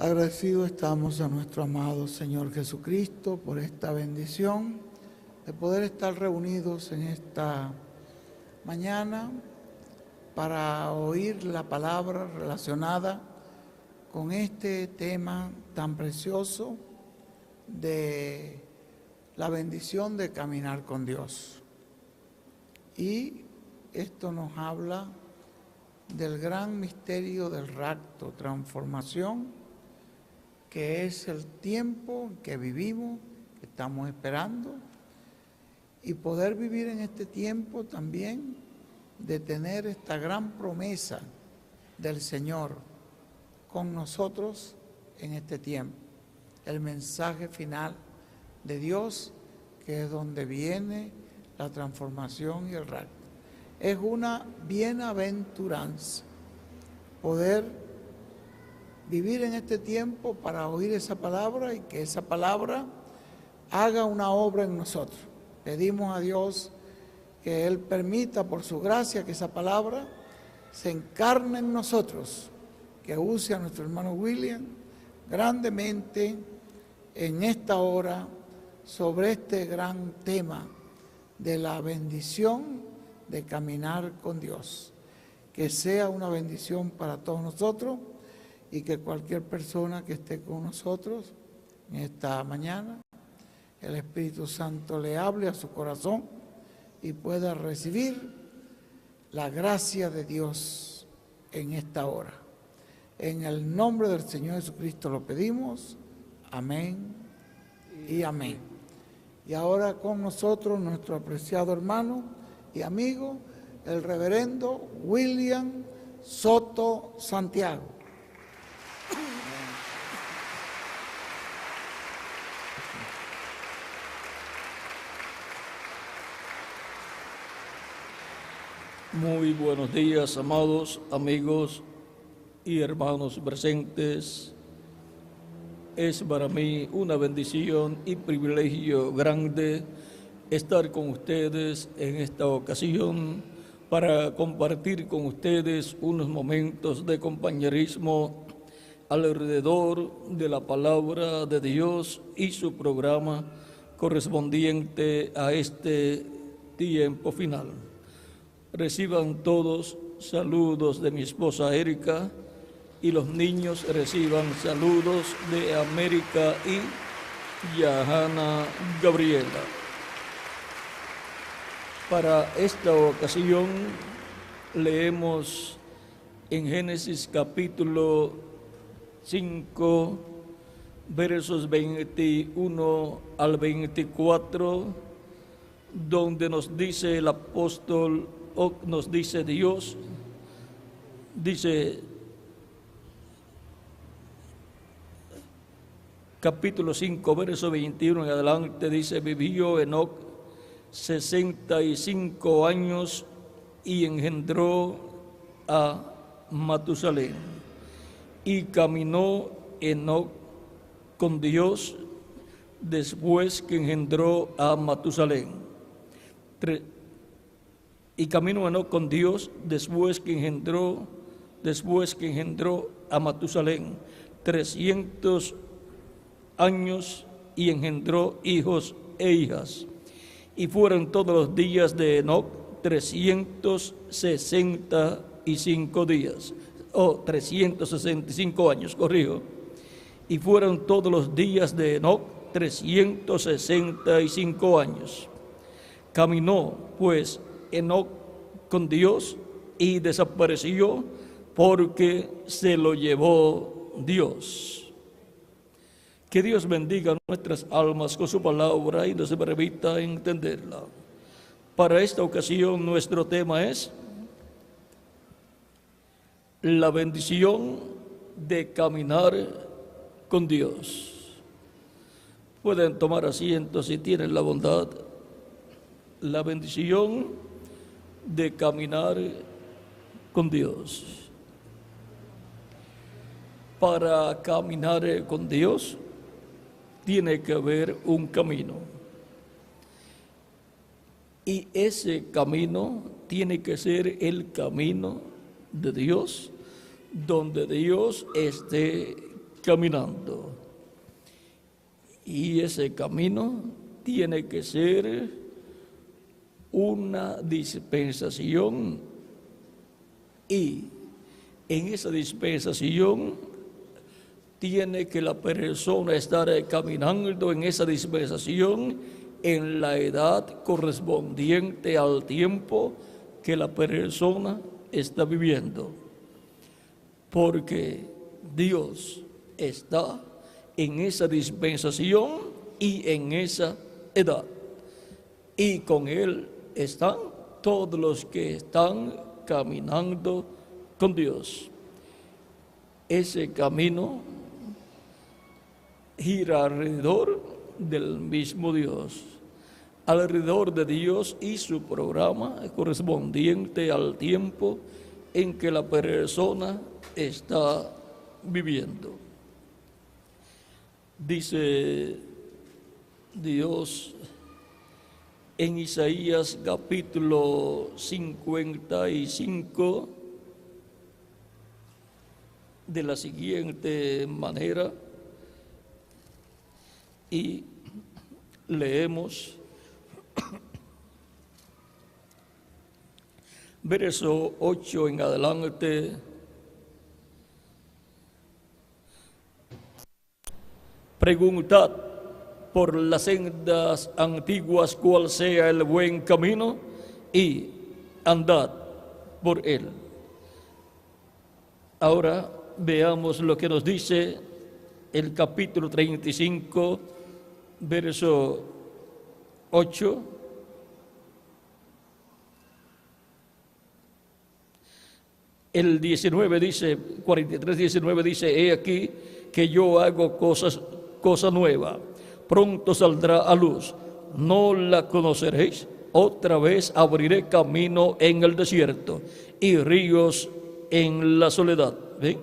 Agradecidos estamos a nuestro amado Señor Jesucristo por esta bendición de poder estar reunidos en esta mañana para oír la palabra relacionada con este tema tan precioso de la bendición de caminar con Dios. Y esto nos habla del gran misterio del rapto, transformación, que es el tiempo que vivimos, que estamos esperando, y poder vivir en este tiempo también de tener esta gran promesa del Señor con nosotros en este tiempo. El mensaje final de Dios, que es donde viene la transformación y el rapto. Es una bienaventuranza poder vivir en este tiempo para oír esa palabra y que esa palabra haga una obra en nosotros. Pedimos a Dios que Él permita por su gracia que esa palabra se encarne en nosotros, que use a nuestro hermano William grandemente en esta hora sobre este gran tema de la bendición de caminar con Dios. Que sea una bendición para todos nosotros y que cualquier persona que esté con nosotros en esta mañana, el Espíritu Santo le hable a su corazón y pueda recibir la gracia de Dios en esta hora. En el nombre del Señor Jesucristo lo pedimos. Amén y amén. Y ahora con nosotros nuestro apreciado hermano y amigo, el reverendo William Soto Santiago. Muy buenos días, amados amigos y hermanos presentes. Es para mí una bendición y privilegio grande estar con ustedes en esta ocasión para compartir con ustedes unos momentos de compañerismo alrededor de la palabra de Dios y su programa correspondiente a este tiempo final. Reciban todos saludos de mi esposa Erika y los niños reciban saludos de América y Yahana Gabriela. Para esta ocasión leemos en Génesis capítulo 5, versos 21 al 24, donde nos dice el apóstol, o nos dice Dios, dice capítulo 5, verso 21 en adelante, dice: vivió Enoc 65 años y engendró a Matusalén. Y caminó Enoc con Dios después que engendró a Matusalén. Y caminó Enoc con Dios después que engendró a Matusalén 300 años y engendró hijos e hijas. Y fueron todos los días de Enoc 365 días, o 365 años, corrijo. Y fueron todos los días de Enoc 365 años. Caminó pues Enoc con Dios y desapareció porque se lo llevó Dios. Que Dios bendiga nuestras almas con su palabra y nos permita entenderla. Para esta ocasión nuestro tema es la bendición de caminar con Dios. Pueden tomar asiento si tienen la bondad. La bendición de caminar con Dios. Para caminar con Dios tiene que haber un camino. Y ese camino tiene que ser el camino de Dios, donde Dios esté caminando. Y ese camino tiene que ser una dispensación, y en esa dispensación tiene que la persona estar caminando en esa dispensación en la edad correspondiente al tiempo que la persona está viviendo, porque Dios está en esa dispensación y en esa edad, y con Él están todos los que están caminando con Dios. Ese camino gira alrededor del mismo Dios, alrededor de Dios y su programa correspondiente al tiempo en que la persona está viviendo. Dice Dios en Isaías capítulo 55 de la siguiente manera, y leemos verso 8 en adelante. Preguntad por las sendas antiguas cuál sea el buen camino, y andad por él. Ahora veamos lo que nos dice el capítulo 35, verso 8. El 19 dice, 43, 19 dice: he aquí que yo hago cosa nueva, pronto saldrá a luz, no la conoceréis, otra vez abriré camino en el desierto y ríos en la soledad. ¿Ven?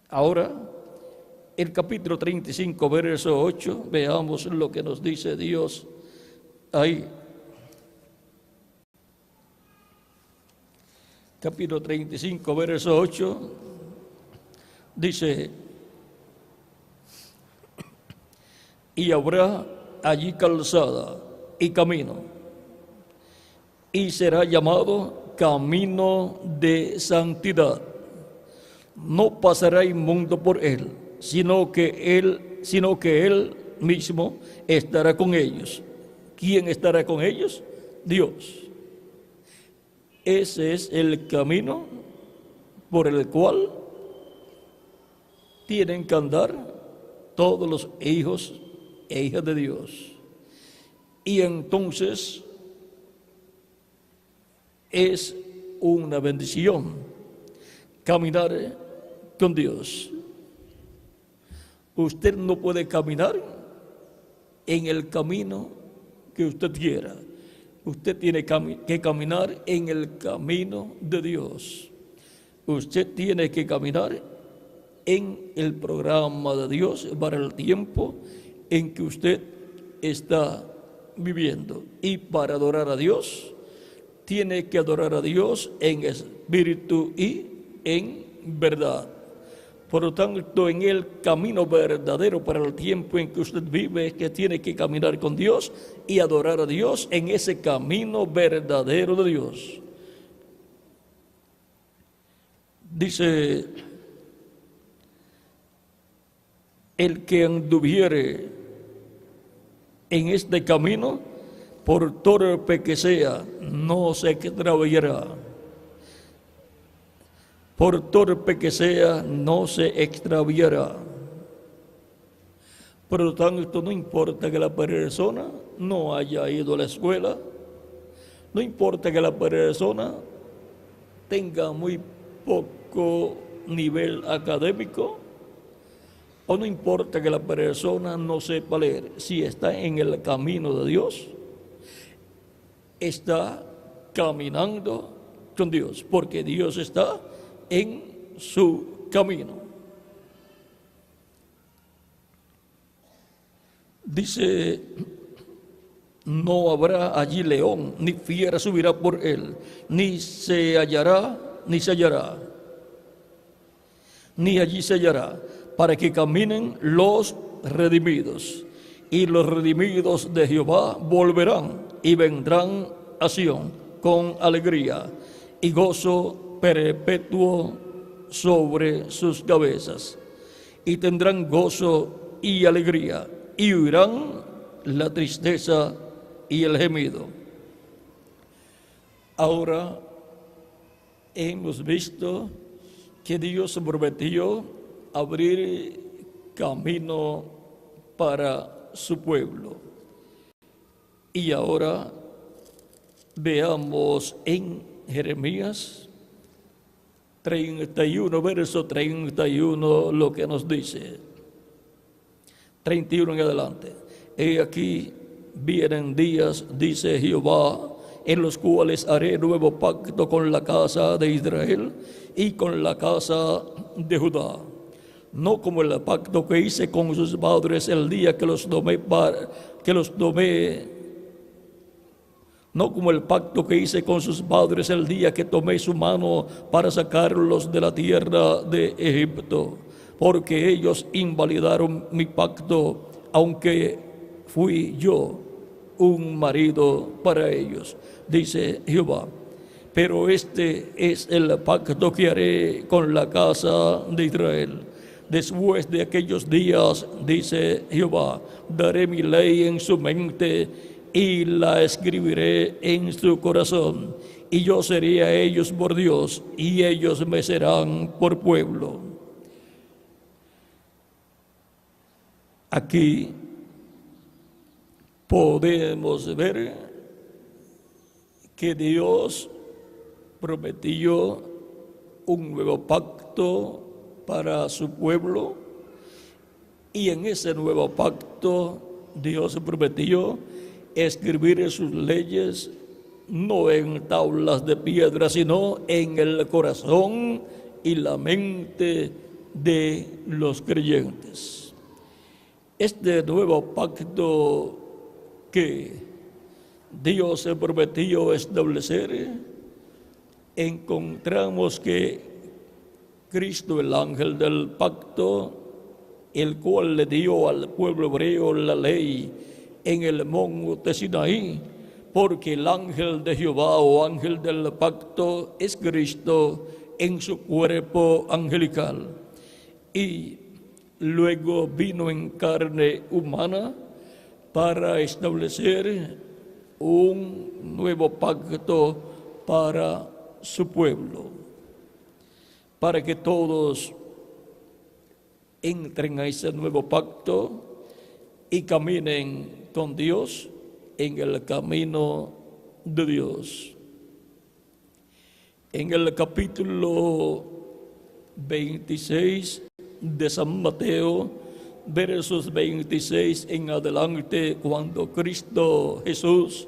Ahora, el capítulo 35, verso 8, veamos lo que nos dice Dios ahí. Capítulo 35, verso 8, dice: y habrá allí calzada y camino, y será llamado camino de santidad. No pasará inmundo por él, sino que él mismo estará con ellos. ¿Quién estará con ellos? Dios. Ese es el camino por el cual tienen que andar todos los hijos e hijas de Dios. Y entonces es una bendición caminar con Dios. Usted no puede caminar en el camino que usted quiera. Usted tiene que caminar en el camino de Dios. Usted tiene que caminar en el programa de Dios para el tiempo en que usted está viviendo. Y para adorar a Dios, tiene que adorar a Dios en espíritu y en verdad. Por lo tanto, en el camino verdadero para el tiempo en que usted vive, es que tiene que caminar con Dios y adorar a Dios en ese camino verdadero de Dios. Dice: el que anduviere en este camino, por torpe que sea, no se extraviará. Por torpe que sea, no se extraviará. Por lo tanto, no importa que la persona no haya ido a la escuela, no importa que la persona tenga muy poco nivel académico, o no importa que la persona no sepa leer, si está en el camino de Dios, está caminando con Dios, porque Dios está en su camino. Dice: no habrá allí león, ni fiera subirá por él, ni se hallará ni sellará, ni allí sellará, para que caminen los redimidos. Y los redimidos de Jehová volverán y vendrán a Sión con alegría y gozo perpetuo sobre sus cabezas. Y tendrán gozo y alegría, y huirán la tristeza y el gemido. Ahora hemos visto que Dios prometió abrir camino para su pueblo. Y ahora veamos en Jeremías 31, verso 31, lo que nos dice. 31 en adelante. He aquí vienen días, dice Jehová, en los cuales haré nuevo pacto con la casa de Israel y con la casa de Judá. No como el pacto que hice con sus padres el día que los tomé, no como el pacto que hice con sus padres el día que tomé su mano para sacarlos de la tierra de Egipto, porque ellos invalidaron mi pacto, aunque fui yo un marido para ellos, dice Jehová. Pero este es el pacto que haré con la casa de Israel. Después de aquellos días, dice Jehová, daré mi ley en su mente y la escribiré en su corazón. Y yo seré a ellos por Dios, y ellos me serán por pueblo. Aquí podemos ver que Dios prometió un nuevo pacto para su pueblo, y en ese nuevo pacto Dios prometió escribir sus leyes no en tablas de piedra, sino en el corazón y la mente de los creyentes. Este nuevo pacto que Dios se prometió establecer, encontramos que Cristo, el ángel del pacto, el cual le dio al pueblo hebreo la ley en el monte Sinaí, porque el ángel de Jehová o ángel del pacto es Cristo en su cuerpo angelical. Y luego vino en carne humana para establecer un nuevo pacto para su pueblo, para que todos entren a ese nuevo pacto y caminen con Dios en el camino de Dios. En el capítulo 26 de San Mateo, versos 26 en adelante, cuando Cristo Jesús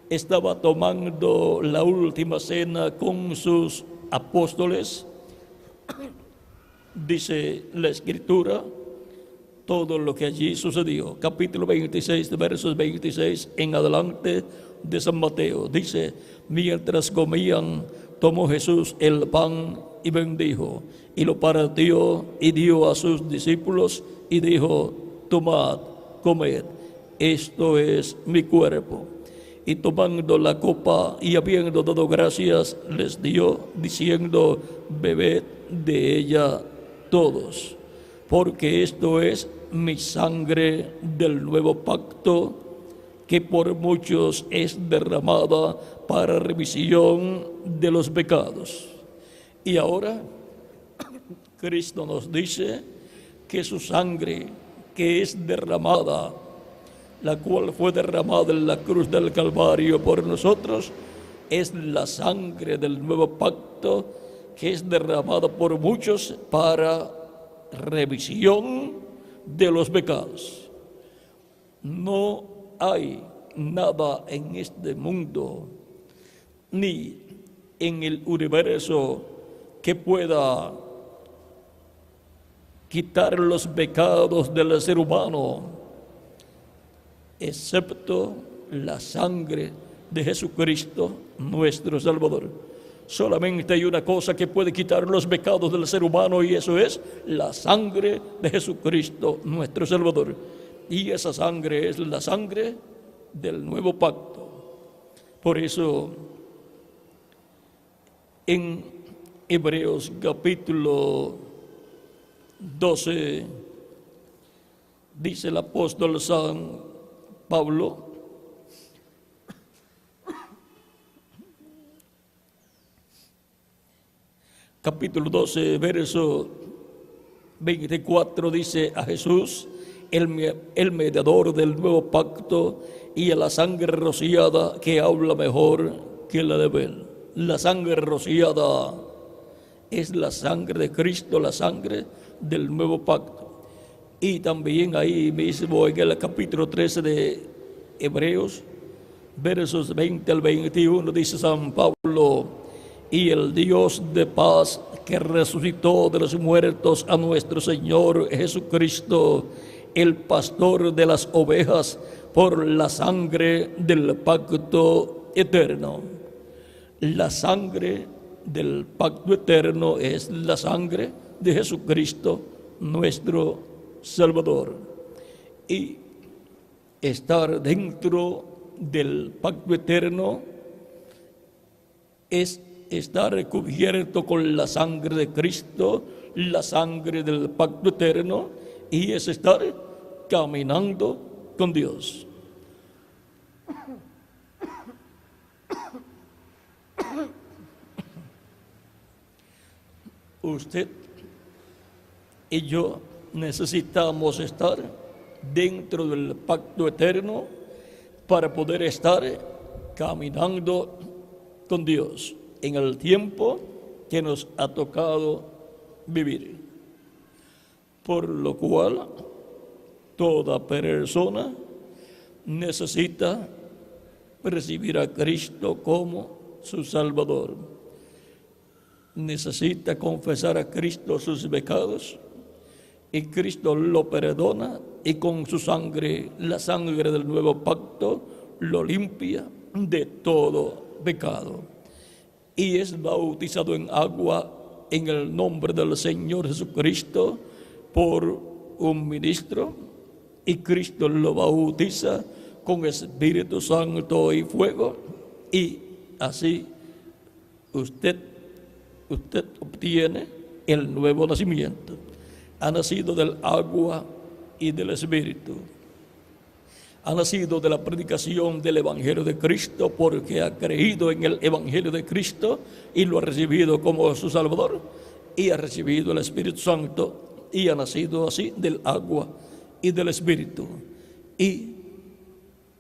estaba tomando la última cena con sus apóstoles, dice la Escritura todo lo que allí sucedió. Capítulo 26, versos 26 en adelante de San Mateo. Dice: mientras comían, tomó Jesús el pan y bendijo, y lo partió y dio a sus discípulos y dijo: tomad, comed, esto es mi cuerpo. Y tomando la copa y habiendo dado gracias, les dio, diciendo: bebed de ella todos, porque esto es mi sangre del nuevo pacto, que por muchos es derramada para remisión de los pecados. Y ahora Cristo nos dice que su sangre, que es derramada, la cual fue derramada en la cruz del Calvario por nosotros, es la sangre del nuevo pacto, que es derramada por muchos para remisión de los pecados. No hay nada en este mundo ni en el universo que pueda quitar los pecados del ser humano, excepto la sangre de Jesucristo, nuestro Salvador. Solamente hay una cosa que puede quitar los pecados del ser humano, y eso es la sangre de Jesucristo, nuestro Salvador. Y esa sangre es la sangre del nuevo pacto. Por eso, en Hebreos capítulo 12, dice el apóstol San Pablo: capítulo 12, verso 24, dice: a Jesús, el mediador del nuevo pacto, y a la sangre rociada, que habla mejor que la de Abel. La sangre rociada es la sangre de Cristo, la sangre del nuevo pacto. Y también ahí mismo en el capítulo 13 de Hebreos, versos 20 al 21, dice San Pablo: y el Dios de paz, que resucitó de los muertos a nuestro Señor Jesucristo, el pastor de las ovejas, por la sangre del pacto eterno. La sangre del pacto eterno es la sangre de Jesucristo, nuestro Salvador. Y estar dentro del pacto eterno es estar cubierto con la sangre de Cristo, la sangre del pacto eterno, y es estar caminando con Dios. Usted y yo necesitamos estar dentro del pacto eterno para poder estar caminando con Dios en el tiempo que nos ha tocado vivir. Por lo cual, toda persona necesita recibir a Cristo como su Salvador. Necesita confesar a Cristo sus pecados, y Cristo lo perdona, y con su sangre, la sangre del nuevo pacto, lo limpia de todo pecado. Y es bautizado en agua en el nombre del Señor Jesucristo por un ministro, y Cristo lo bautiza con Espíritu Santo y fuego, y así usted obtiene el nuevo nacimiento. Ha nacido del agua y del Espíritu. Ha nacido de la predicación del Evangelio de Cristo, porque ha creído en el Evangelio de Cristo y lo ha recibido como su Salvador, y ha recibido el Espíritu Santo, y ha nacido así del agua y del Espíritu, y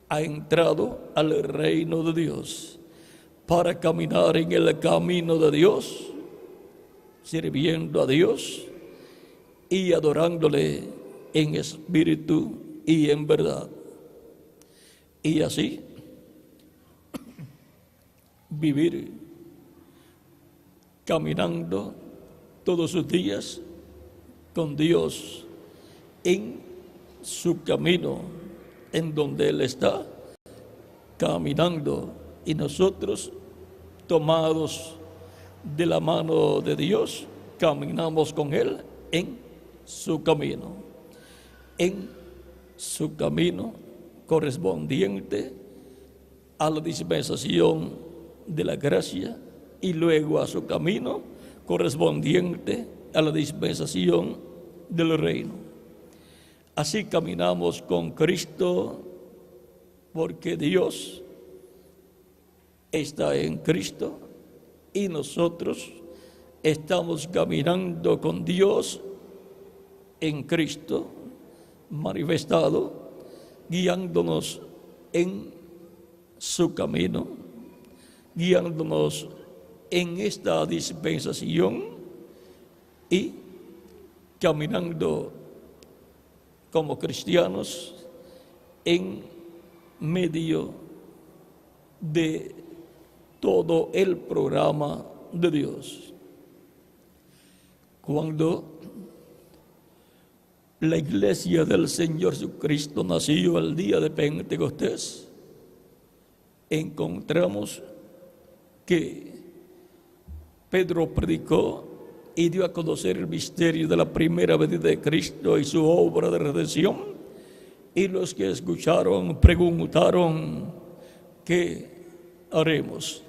ha entrado al reino de Dios para caminar en el camino de Dios, sirviendo a Dios y adorándole en espíritu y en verdad. Y así vivir caminando todos sus días con Dios en su camino, en donde Él está caminando, y nosotros, tomados de la mano de Dios, caminamos con Él en su camino correspondiente a la dispensación de la gracia, y luego a su camino correspondiente a la dispensación del reino. Así caminamos con Cristo, porque Dios está en Cristo y nosotros estamos caminando con Dios en Cristo manifestado, guiándonos en su camino, guiándonos en esta dispensación y caminando como cristianos en medio de todo el programa de Dios. Cuando la iglesia del Señor Jesucristo nació el día de Pentecostés, encontramos que Pedro predicó y dio a conocer el misterio de la primera venida de Cristo y su obra de redención. Y los que escucharon preguntaron: ¿qué haremos?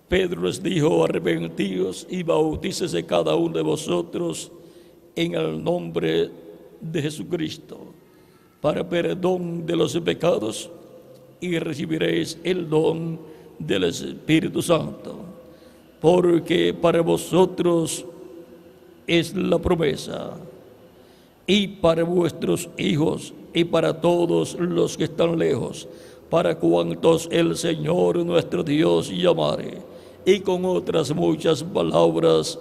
Pedro les dijo: arrepentíos y bautícese cada uno de vosotros en el nombre de Jesucristo para perdón de los pecados, y recibiréis el don del Espíritu Santo, porque para vosotros es la promesa, y para vuestros hijos, y para todos los que están lejos, para cuantos el Señor nuestro Dios llamare. Y con otras muchas palabras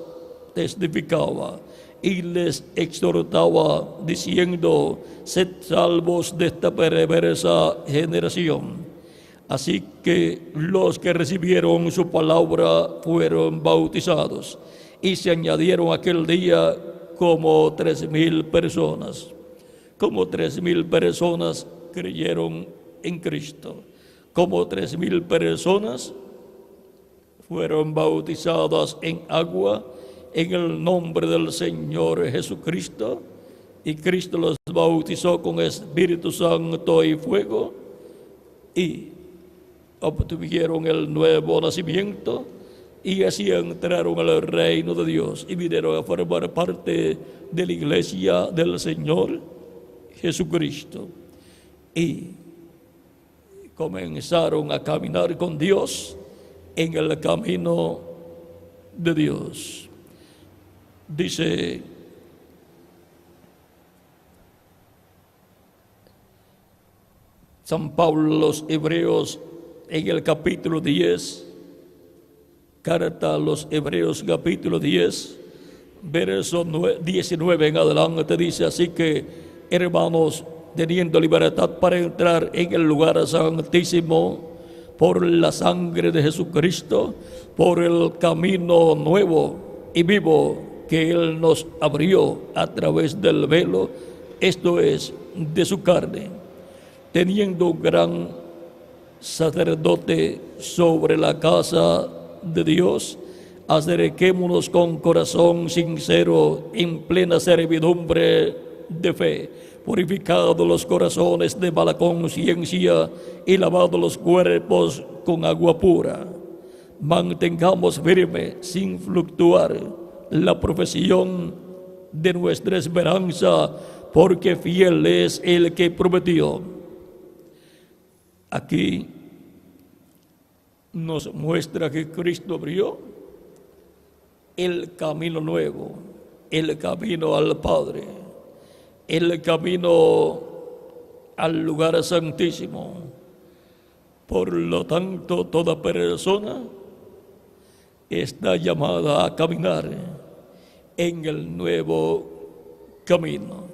testificaba y les exhortaba, diciendo: sed salvos de esta perversa generación. Así que los que recibieron su palabra fueron bautizados, y se añadieron aquel día como 3,000 personas. Como 3,000 personas creyeron en Cristo. Como 3,000 personas fueron bautizadas en agua en el nombre del Señor Jesucristo, y Cristo los bautizó con Espíritu Santo y fuego, y obtuvieron el nuevo nacimiento, y así entraron al reino de Dios y vinieron a formar parte de la iglesia del Señor Jesucristo, y comenzaron a caminar con Dios en el camino de Dios. Dice San Pablo a los Hebreos en el capítulo 10, carta a los Hebreos capítulo 10, verso 19 en adelante, dice: así que, hermanos, teniendo libertad para entrar en el lugar santísimo por la sangre de Jesucristo, por el camino nuevo y vivo que Él nos abrió a través del velo, esto es, de su carne, teniendo un gran sacerdote sobre la casa de Dios, acerquémonos con corazón sincero en plena servidumbre de fe, purificados los corazones de mala conciencia y lavados los cuerpos con agua pura. Mantengamos firme, sin fluctuar, la profesión de nuestra esperanza, porque fiel es el que prometió. Aquí nos muestra que Cristo abrió el camino nuevo, el camino al Padre, el camino al lugar santísimo. Por lo tanto, toda persona está llamada a caminar en el nuevo camino.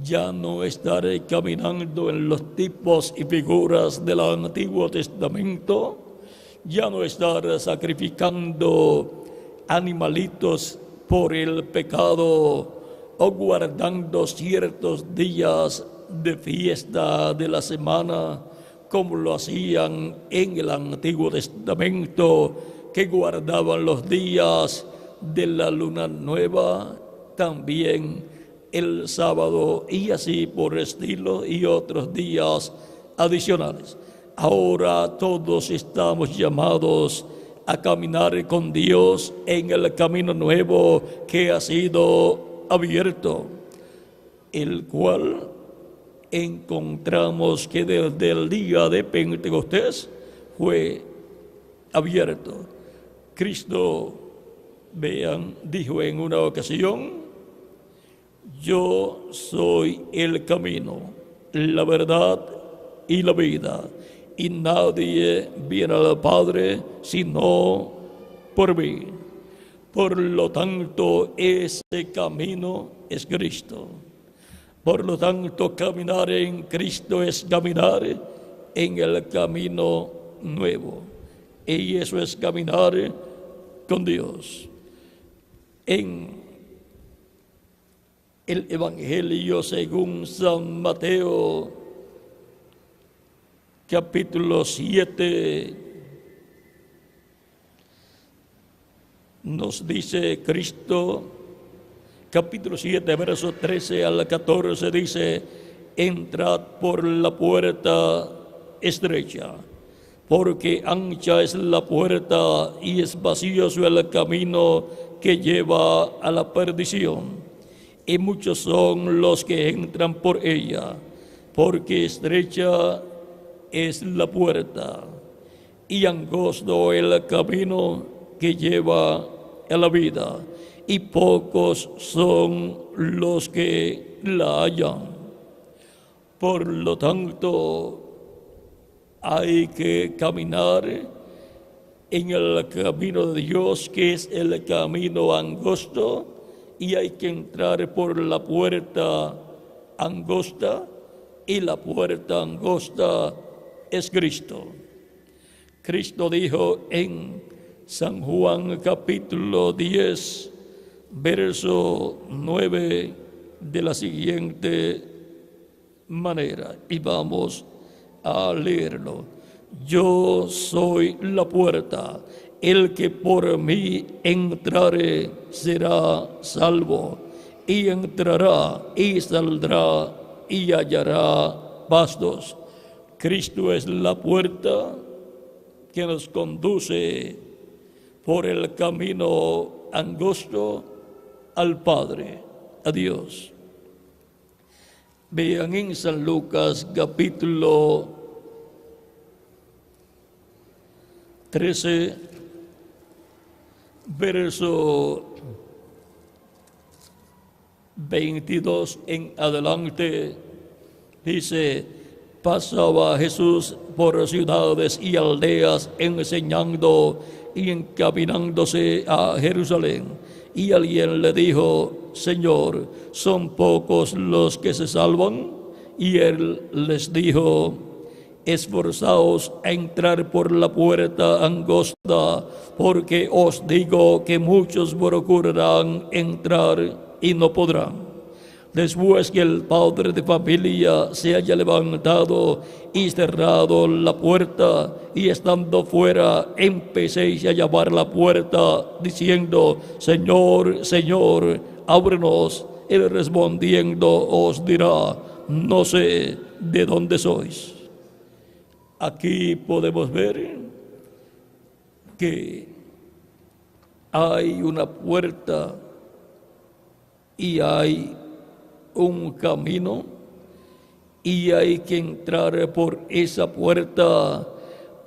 Ya no estaré caminando en los tipos y figuras del Antiguo Testamento, ya no estaré sacrificando animalitos por el pecado o guardando ciertos días de fiesta de la semana, como lo hacían en el Antiguo Testamento, que guardaban los días de la luna nueva, también el sábado, y así por estilo, y otros días adicionales. Ahora todos estamos llamados a caminar con Dios en el camino nuevo que ha sido abierto, el cual encontramos que desde el día de Pentecostés fue abierto. Cristo, vean, dijo en una ocasión: yo soy el camino, la verdad y la vida, y nadie viene al Padre sino por mí. Por lo tanto, ese camino es Cristo. Por lo tanto, caminar en Cristo es caminar en el camino nuevo. Y eso es caminar con Dios. En el Evangelio según San Mateo, capítulo 7, nos dice Cristo, capítulo 7, verso 13 al 14, dice: entrad por la puerta estrecha, porque ancha es la puerta y espacioso el camino que lleva a la perdición, y muchos son los que entran por ella, porque estrecha es la puerta y angosto el camino que lleva a la vida, y pocos son los que la hallan. Por lo tanto, hay que caminar en el camino de Dios, que es el camino angosto, y hay que entrar por la puerta angosta, y la puerta angosta es Cristo. Cristo dijo en San Juan capítulo 10, verso 9, de la siguiente manera, y vamos a leerlo: yo soy la puerta, el que por mí entrare será salvo, y entrará y saldrá y hallará pastos. Cristo es la puerta que nos conduce por el camino angosto al Padre, a Dios. Vean en San Lucas capítulo 13, verso 22 en adelante, dice: pasaba Jesús por ciudades y aldeas enseñando y encaminándose a Jerusalén. Y alguien le dijo: Señor, ¿son pocos los que se salvan? Y él les dijo: esforzaos a entrar por la puerta angosta, porque os digo que muchos procurarán entrar y no podrán. Después que el padre de familia se haya levantado y cerrado la puerta, y estando fuera empecéis a llamar a la puerta diciendo: Señor, Señor, ábrenos. Él respondiendo os dirá: no sé de dónde sois. Aquí podemos ver que hay una puerta y hay un camino, y hay que entrar por esa puerta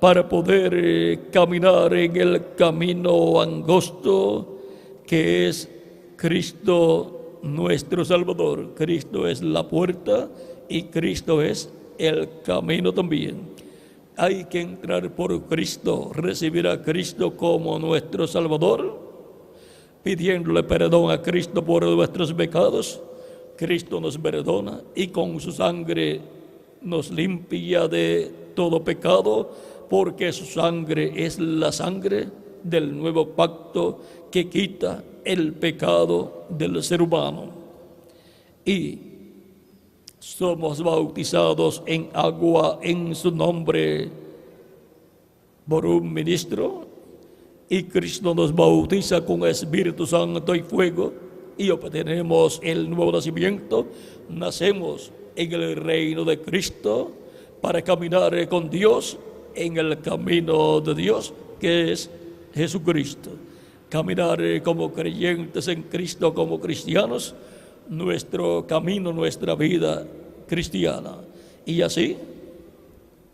para poder caminar en el camino angosto que es Cristo nuestro Salvador. Cristo es la puerta y Cristo es el camino también. Hay que entrar por Cristo, recibir a Cristo como nuestro Salvador, pidiéndole perdón a Cristo por nuestros pecados. Cristo nos perdona y con su sangre nos limpia de todo pecado, porque su sangre es la sangre del nuevo pacto que quita el pecado del ser humano. Y somos bautizados en agua en su nombre por un ministro, y Cristo nos bautiza con Espíritu Santo y fuego, y obtenemos el nuevo nacimiento. Nacemos en el reino de Cristo para caminar con Dios en el camino de Dios, que es Jesucristo. Caminar como creyentes en Cristo, como cristianos, nuestro camino, nuestra vida cristiana, y así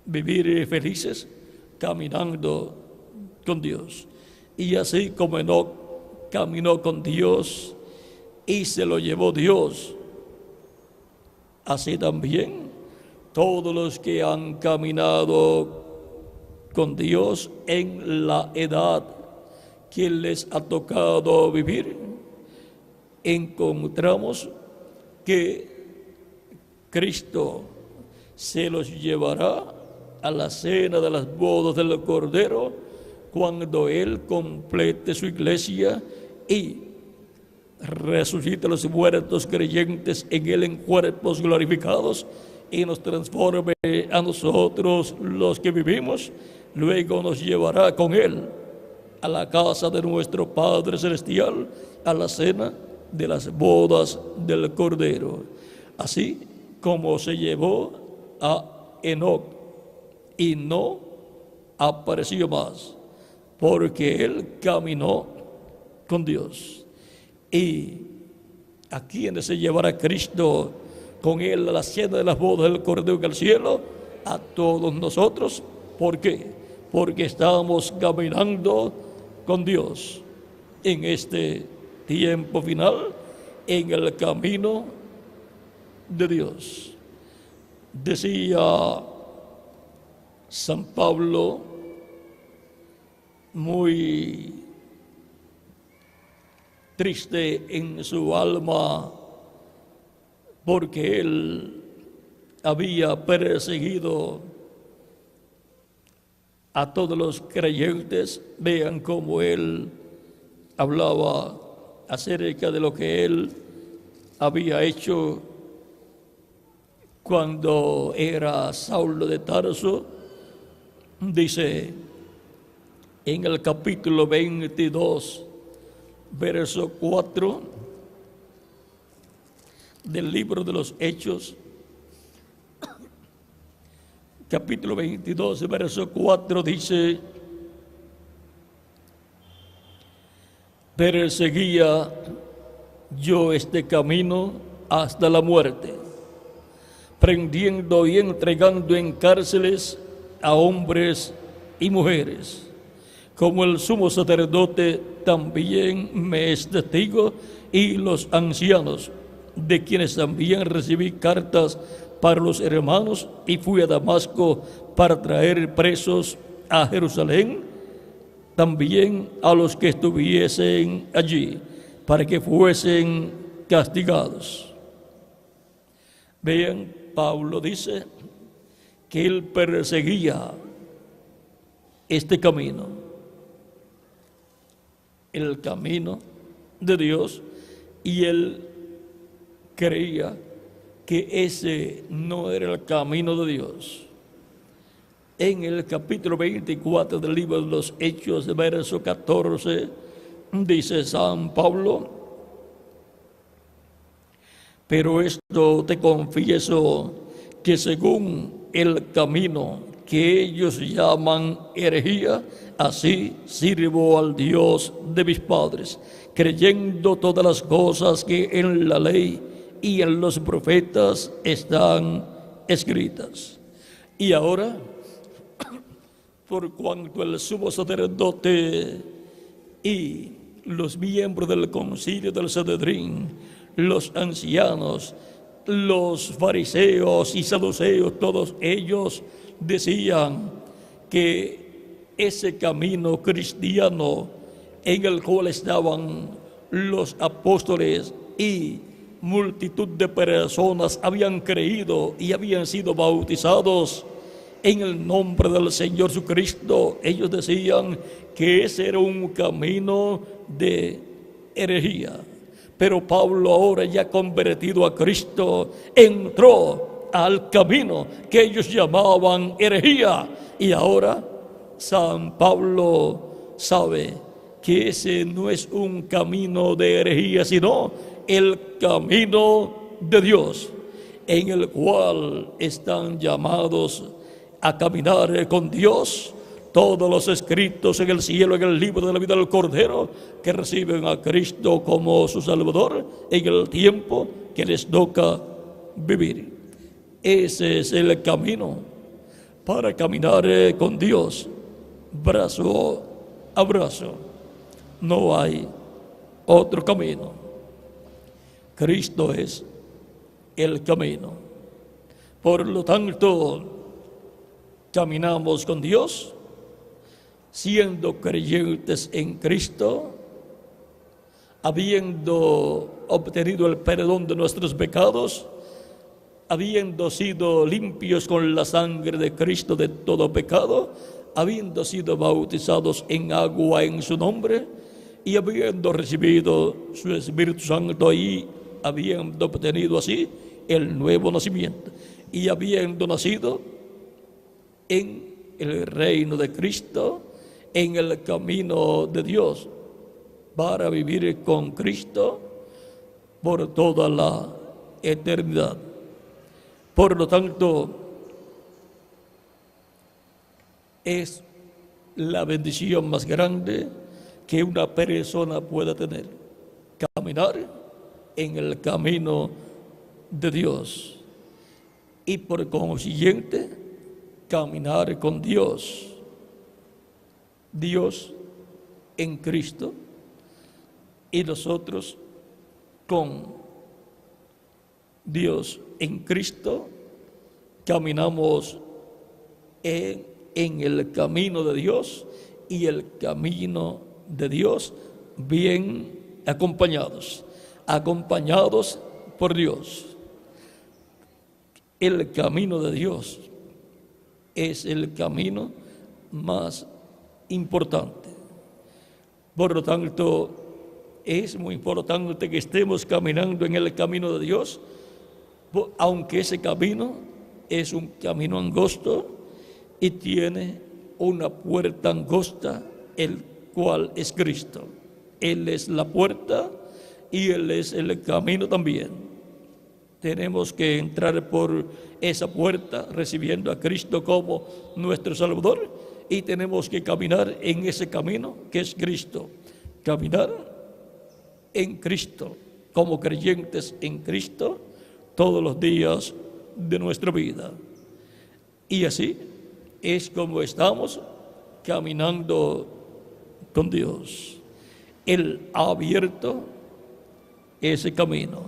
vivir felices caminando con Dios. Y así como Enoc caminó con Dios y se lo llevó Dios, así también todos los que han caminado con Dios en la edad que les ha tocado vivir, encontramos que Cristo se los llevará a la cena de las bodas del Cordero cuando Él complete su iglesia y resucite a los muertos creyentes en Él en cuerpos glorificados, y nos transforme a nosotros los que vivimos. Luego nos llevará con Él a la casa de nuestro Padre Celestial, a la cena de las bodas del Cordero, así como se llevó a Enoc y no apareció más, porque él caminó con Dios. Y a quienes se llevará Cristo con él a la cena de las bodas del Cordero en el cielo, a todos nosotros. ¿Por qué? Porque estamos caminando con Dios en este tiempo final, en el camino de Dios. Decía San Pablo, muy triste en su alma, porque él había perseguido a todos los creyentes. Vean cómo él hablaba acerca de lo que él había hecho cuando era Saulo de Tarso. Dice en el capítulo 22, verso 4 del libro de los Hechos, capítulo 22, verso 4, dice: perseguía yo este camino hasta la muerte, prendiendo y entregando en cárceles a hombres y mujeres, como el sumo sacerdote también me es testigo, y los ancianos, de quienes también recibí cartas para los hermanos, y fui a Damasco para traer presos a Jerusalén, también a los que estuviesen allí, para que fuesen castigados. Vean, Pablo dice que él perseguía este camino, el camino de Dios, y él creía que ese no era el camino de Dios. En el capítulo 24 del libro de los Hechos, verso 14, dice San Pablo: pero esto te confieso, que según el camino que ellos llaman herejía, así sirvo al Dios de mis padres, creyendo todas las cosas que en la ley y en los profetas están escritas. Y ahora, por cuanto el sumo sacerdote y los miembros del concilio del Sanedrín, los ancianos, los fariseos y saduceos, todos ellos decían que ese camino cristiano en el cual estaban los apóstoles y multitud de personas habían creído y habían sido bautizados en el nombre del Señor Jesucristo, ellos decían que ese era un camino de herejía. Pero Pablo, ahora ya convertido a Cristo, entró al camino que ellos llamaban herejía. Y ahora San Pablo sabe que ese no es un camino de herejía, sino el camino de Dios, en el cual están llamados a caminar con Dios todos los escritos en el cielo, en el libro de la vida del Cordero, que reciben a Cristo como su Salvador en el tiempo que les toca vivir. Ese es el camino para caminar con Dios, brazo a brazo. No hay otro camino. Cristo es el camino. Por lo tanto, caminamos con Dios, siendo creyentes en Cristo, habiendo obtenido el perdón de nuestros pecados, habiendo sido limpios con la sangre de Cristo de todo pecado, habiendo sido bautizados en agua en su nombre, y habiendo recibido su Espíritu Santo, y habiendo obtenido así el nuevo nacimiento, y habiendo nacido en el reino de Cristo, en el camino de Dios para vivir con Cristo por toda la eternidad. Por lo tanto, es la bendición más grande que una persona pueda tener, caminar en el camino de Dios y por consiguiente caminar con Dios. Dios en Cristo y nosotros con Dios en Cristo caminamos en el camino de Dios y el camino de Dios bien acompañados por Dios. El camino de Dios es el camino más importante. Por lo tanto, es muy importante que estemos caminando en el camino de Dios, aunque ese camino es un camino angosto y tiene una puerta angosta, el cual es Cristo. Él es la puerta y Él es el camino también. Tenemos que entrar por esa puerta recibiendo a Cristo como nuestro Salvador y tenemos que caminar en ese camino que es Cristo. Caminar en Cristo, como creyentes en Cristo, todos los días de nuestra vida. Y así es como estamos caminando con Dios. Él ha abierto ese camino,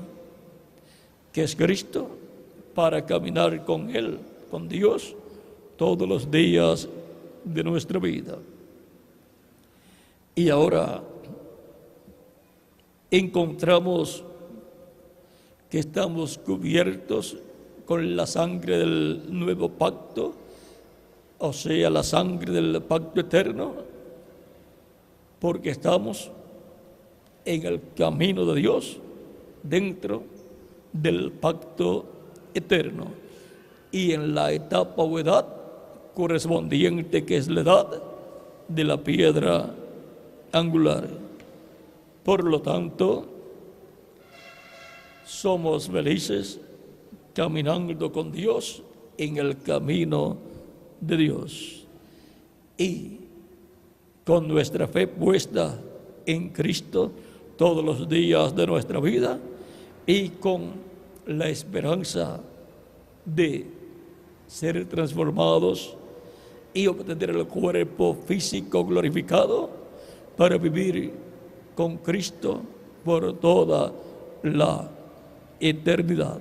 que es Cristo, para caminar con Él, con Dios, todos los días de nuestra vida. Y ahora encontramos que estamos cubiertos con la sangre del nuevo pacto, o sea, la sangre del pacto eterno, porque estamos en el camino de Dios dentro del pacto eterno y en la etapa o edad correspondiente, que es la edad de la piedra angular. Por lo tanto, somos felices caminando con Dios en el camino de Dios y con nuestra fe puesta en Cristo todos los días de nuestra vida y con la esperanza de ser transformados y obtener el cuerpo físico glorificado para vivir con Cristo por toda la eternidad.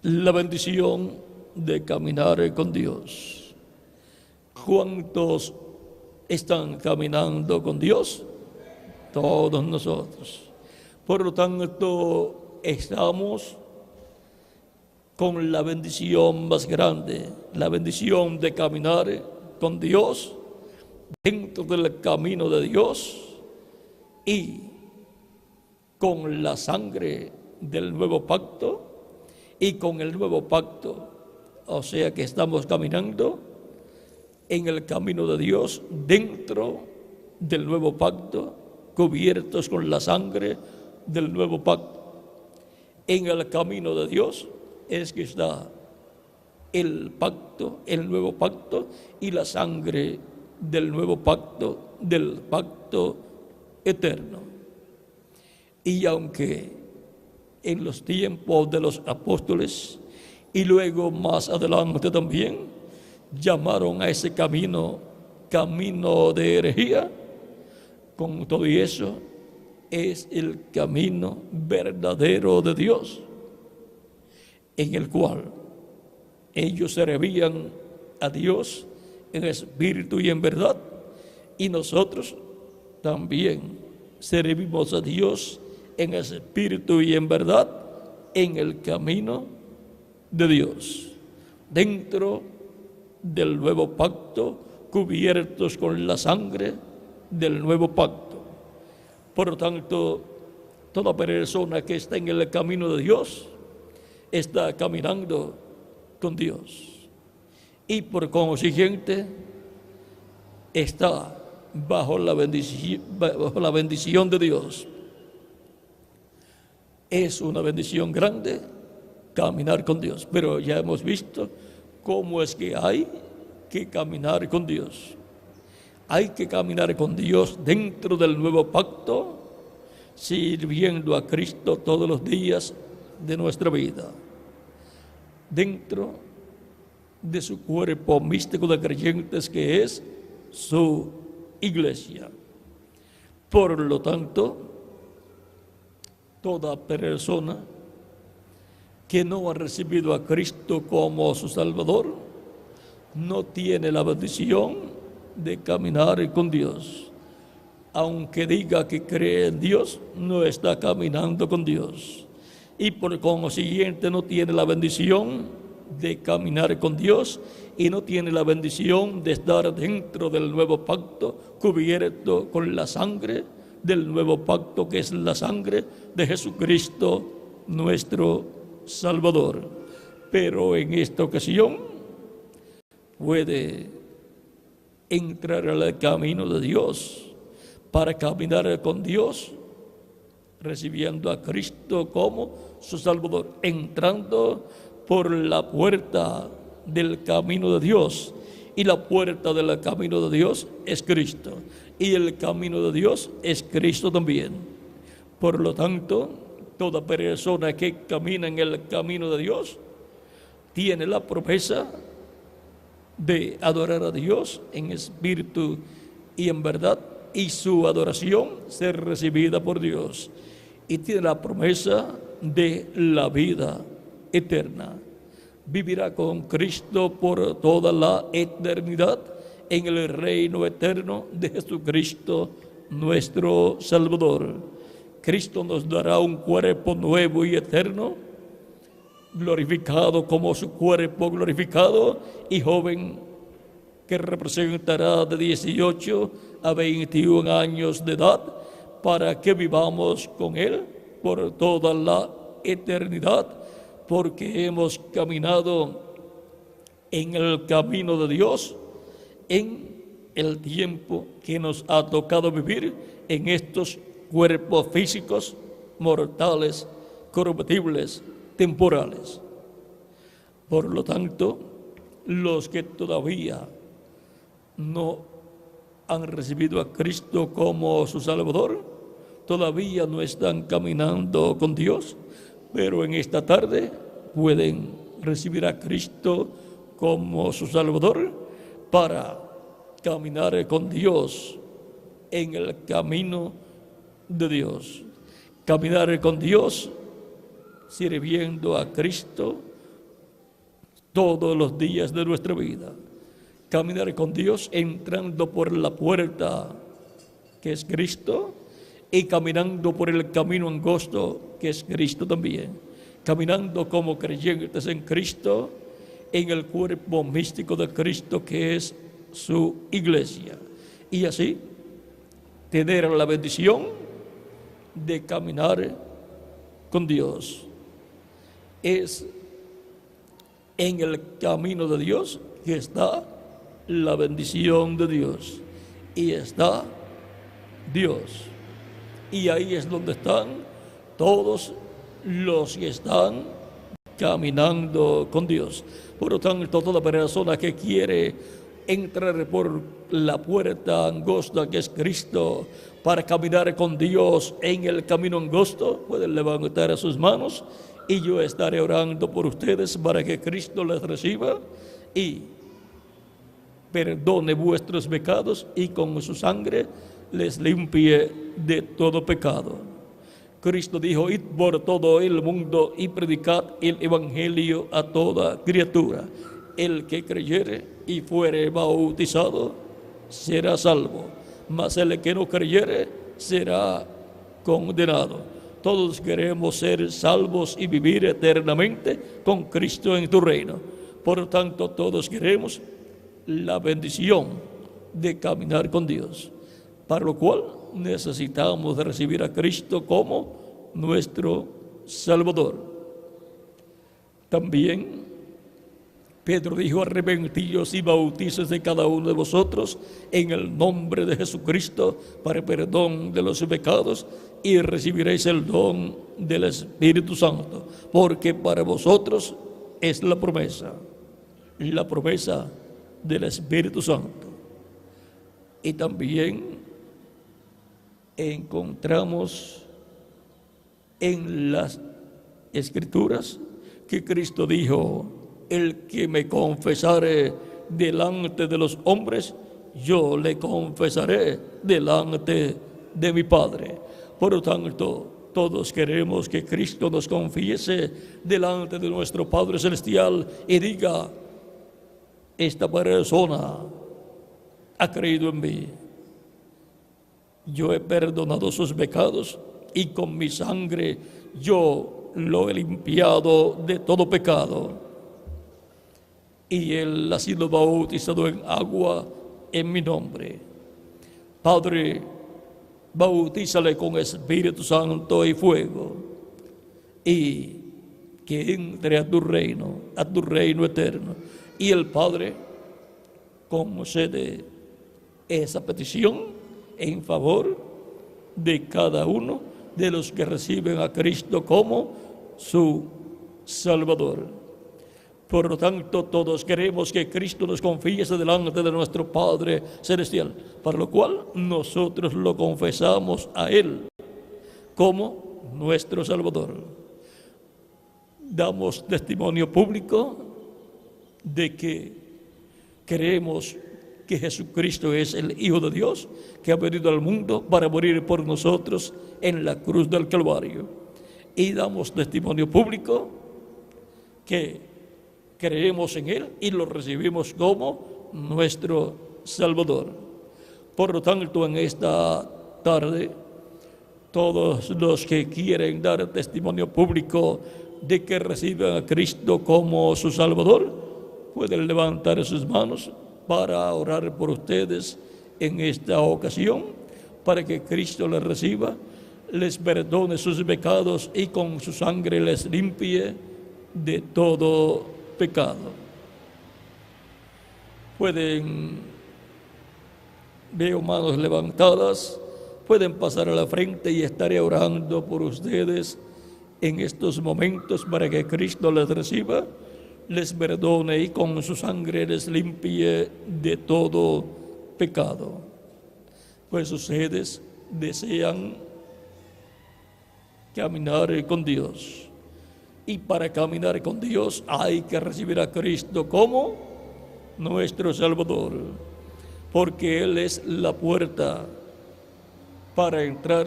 La bendición de caminar con Dios. ¿Cuántos están caminando con Dios? Todos nosotros. Por lo tanto, estamos con la bendición más grande, la bendición de caminar con Dios dentro del camino de Dios y con la sangre del nuevo pacto y con el nuevo pacto, o sea que estamos caminando en el camino de Dios dentro del nuevo pacto, cubiertos con la sangre del nuevo pacto. En el camino de Dios es que está el pacto, el nuevo pacto y la sangre del nuevo pacto, del pacto eterno. Y aunque en los tiempos de los apóstoles y luego más adelante también llamaron a ese camino camino de herejía, con todo y eso es el camino verdadero de Dios, en el cual ellos servían a Dios en espíritu y en verdad, y nosotros también servimos a Dios en espíritu y en verdad, en el camino de Dios, dentro del nuevo pacto, cubiertos con la sangre del nuevo pacto. Por lo tanto, toda persona que está en el camino de Dios está caminando con Dios y por consiguiente está bajo la bendición de Dios. Es una bendición grande caminar con Dios, pero ya hemos visto cómo es que hay que caminar con Dios. Hay que caminar con Dios dentro del nuevo pacto, sirviendo a Cristo todos los días de nuestra vida, dentro de su cuerpo místico de creyentes que es su iglesia. Por lo tanto, toda persona que no ha recibido a Cristo como su Salvador no tiene la bendición de caminar con Dios. Aunque diga que cree en Dios, no está caminando con Dios. Y por consiguiente no tiene la bendición de caminar con Dios y no tiene la bendición de estar dentro del nuevo pacto, cubierto con la sangre del nuevo pacto, que es la sangre de Jesucristo, nuestro Salvador. Pero en esta ocasión puede entrar al camino de Dios para caminar con Dios, recibiendo a Cristo como su Salvador, entrando por la puerta del camino de Dios. Y la puerta del camino de Dios es Cristo. Y el camino de Dios es Cristo también. Por lo tanto, toda persona que camina en el camino de Dios tiene la promesa de adorar a Dios en espíritu y en verdad, y su adoración ser recibida por Dios. Y tiene la promesa de la vida eterna. Vivirá con Cristo por toda la eternidad en el reino eterno de Jesucristo, nuestro Salvador. Cristo nos dará un cuerpo nuevo y eterno, glorificado como su cuerpo glorificado y joven, que representará de 18 a 21 años de edad, para que vivamos con Él por toda la eternidad, porque hemos caminado en el camino de Dios en el tiempo que nos ha tocado vivir en estos cuerpos físicos mortales, corruptibles, temporales. Por lo tanto, los que todavía no han recibido a Cristo como su Salvador, todavía no están caminando con Dios, pero en esta tarde pueden recibir a Cristo como su Salvador para caminar con Dios en el camino de Dios. Caminar con Dios sirviendo a Cristo todos los días de nuestra vida. Caminar con Dios entrando por la puerta que es Cristo y caminando por el camino angosto que es Cristo también. Caminando como creyentes en Cristo, en el cuerpo místico de Cristo que es su iglesia. Y así tener la bendición de caminar con Dios. Es en el camino de Dios que está la bendición de Dios. Y está Dios. Y ahí es donde están todos los que están caminando con Dios. Por lo tanto, toda persona que quiere entrar por la puerta angosta que es Cristo para caminar con Dios en el camino angosto, pueden levantar sus manos y yo estaré orando por ustedes para que Cristo les reciba y perdone vuestros pecados y con su sangre les limpie de todo pecado. Cristo dijo: id por todo el mundo y predicad el evangelio a toda criatura. El que creyere y fuere bautizado será salvo, mas el que no creyere será condenado. Todos queremos ser salvos y vivir eternamente con Cristo en tu reino. Por lo tanto, todos queremos la bendición de caminar con Dios, para lo cual necesitamos de recibir a Cristo como nuestro Salvador. También Pedro dijo: arrepentíos y bautícese cada uno de vosotros en el nombre de Jesucristo para perdón de los pecados y recibiréis el don del Espíritu Santo, porque para vosotros es la promesa del Espíritu Santo. Y también encontramos en las Escrituras que Cristo dijo: el que me confesare delante de los hombres, yo le confesaré delante de mi Padre. Por lo tanto, todos queremos que Cristo nos confiese delante de nuestro Padre Celestial y diga: esta persona ha creído en mí, yo he perdonado sus pecados y con mi sangre yo lo he limpiado de todo pecado. Y él ha sido bautizado en agua en mi nombre. Padre, bautízale con Espíritu Santo y fuego, y que entre a tu reino eterno. Y el Padre concede esa petición en favor de cada uno de los que reciben a Cristo como su Salvador. Por lo tanto, todos queremos que Cristo nos confiese delante de nuestro Padre Celestial, para lo cual nosotros lo confesamos a Él como nuestro Salvador. Damos testimonio público de que creemos que Jesucristo es el Hijo de Dios, que ha venido al mundo para morir por nosotros en la cruz del Calvario. Y damos testimonio público que creemos en Él y lo recibimos como nuestro Salvador. Por lo tanto, en esta tarde, todos los que quieren dar testimonio público de que reciben a Cristo como su Salvador, pueden levantar sus manos para orar por ustedes en esta ocasión, para que Cristo les reciba, les perdone sus pecados y con su sangre les limpie de todo pecado. Veo manos levantadas, pueden pasar a la frente y estaré orando por ustedes en estos momentos para que Cristo les reciba, les perdone y con su sangre les limpie de todo pecado. Pues ustedes desean caminar con Dios. Y para caminar con Dios hay que recibir a Cristo como nuestro Salvador, porque Él es la puerta para entrar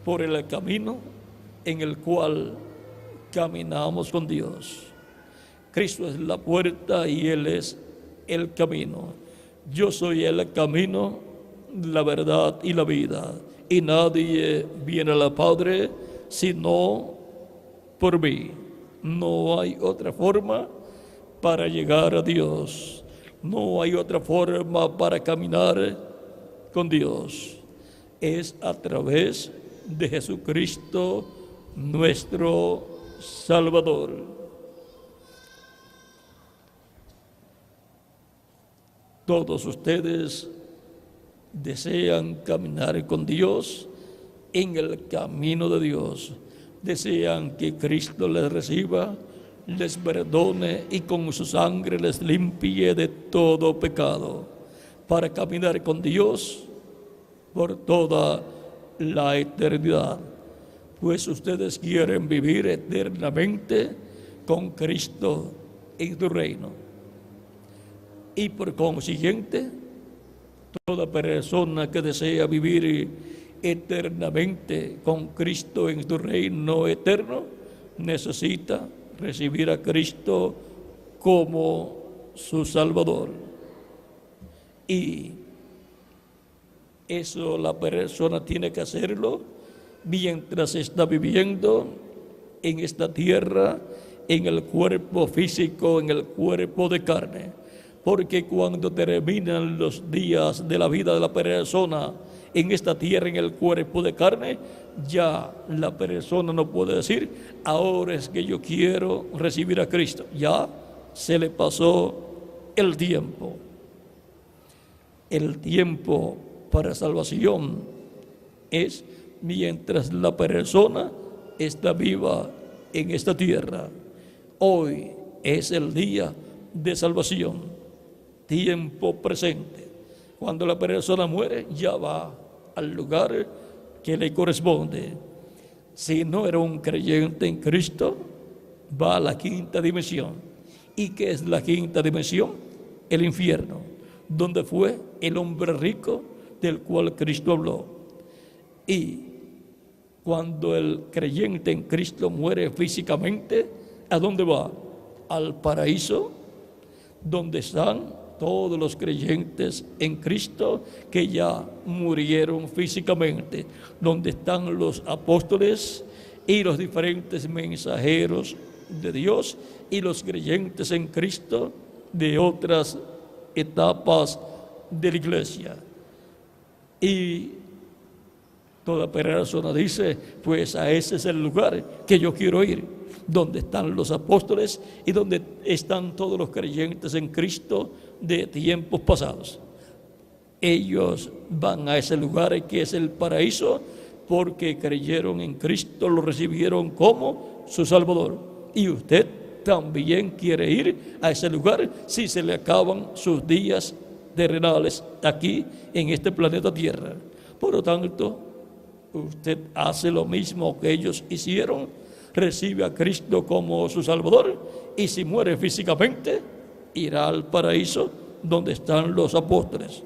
por el camino en el cual caminamos con Dios. Cristo es la puerta y Él es el camino. Yo soy el camino, la verdad y la vida, y nadie viene al Padre sino por mí. No hay otra forma para llegar a Dios. No hay otra forma para caminar con Dios. Es a través de Jesucristo, nuestro Salvador. Todos ustedes desean caminar con Dios en el camino de Dios. Desean que Cristo les reciba, les perdone y con su sangre les limpie de todo pecado, para caminar con Dios por toda la eternidad. Pues ustedes quieren vivir eternamente con Cristo en tu reino. Y por consiguiente, toda persona que desea vivir eternamente con Cristo en tu reino eterno, necesita recibir a Cristo como su Salvador. Y eso la persona tiene que hacerlo mientras está viviendo en esta tierra, en el cuerpo físico, en el cuerpo de carne. Porque cuando terminan los días de la vida de la persona en esta tierra, en el cuerpo de carne, ya la persona no puede decir: ahora es que yo quiero recibir a Cristo. Ya se le pasó el tiempo. El tiempo para salvación es mientras la persona está viva en esta tierra. Hoy es el día de salvación, tiempo presente. Cuando la persona muere, ya va al lugar que le corresponde. Si no era un creyente en Cristo, va a la quinta dimensión. ¿Y qué es la quinta dimensión? El infierno, donde fue el hombre rico del cual Cristo habló. Y cuando el creyente en Cristo muere físicamente, ¿a dónde va? Al paraíso, donde están todos los creyentes en Cristo que ya murieron físicamente, donde están los apóstoles y los diferentes mensajeros de Dios y los creyentes en Cristo de otras etapas de la iglesia. Y toda persona dice, pues a ese es el lugar que yo quiero ir, donde están los apóstoles y donde están todos los creyentes en Cristo de tiempos pasados. Ellos van a ese lugar que es el paraíso porque creyeron en Cristo, lo recibieron como su Salvador. Y usted también quiere ir a ese lugar si se le acaban sus días terrenales aquí en este planeta Tierra. Por lo tanto, usted hace lo mismo que ellos hicieron, recibe a Cristo como su Salvador, y si muere físicamente, irá al paraíso donde están los apóstoles.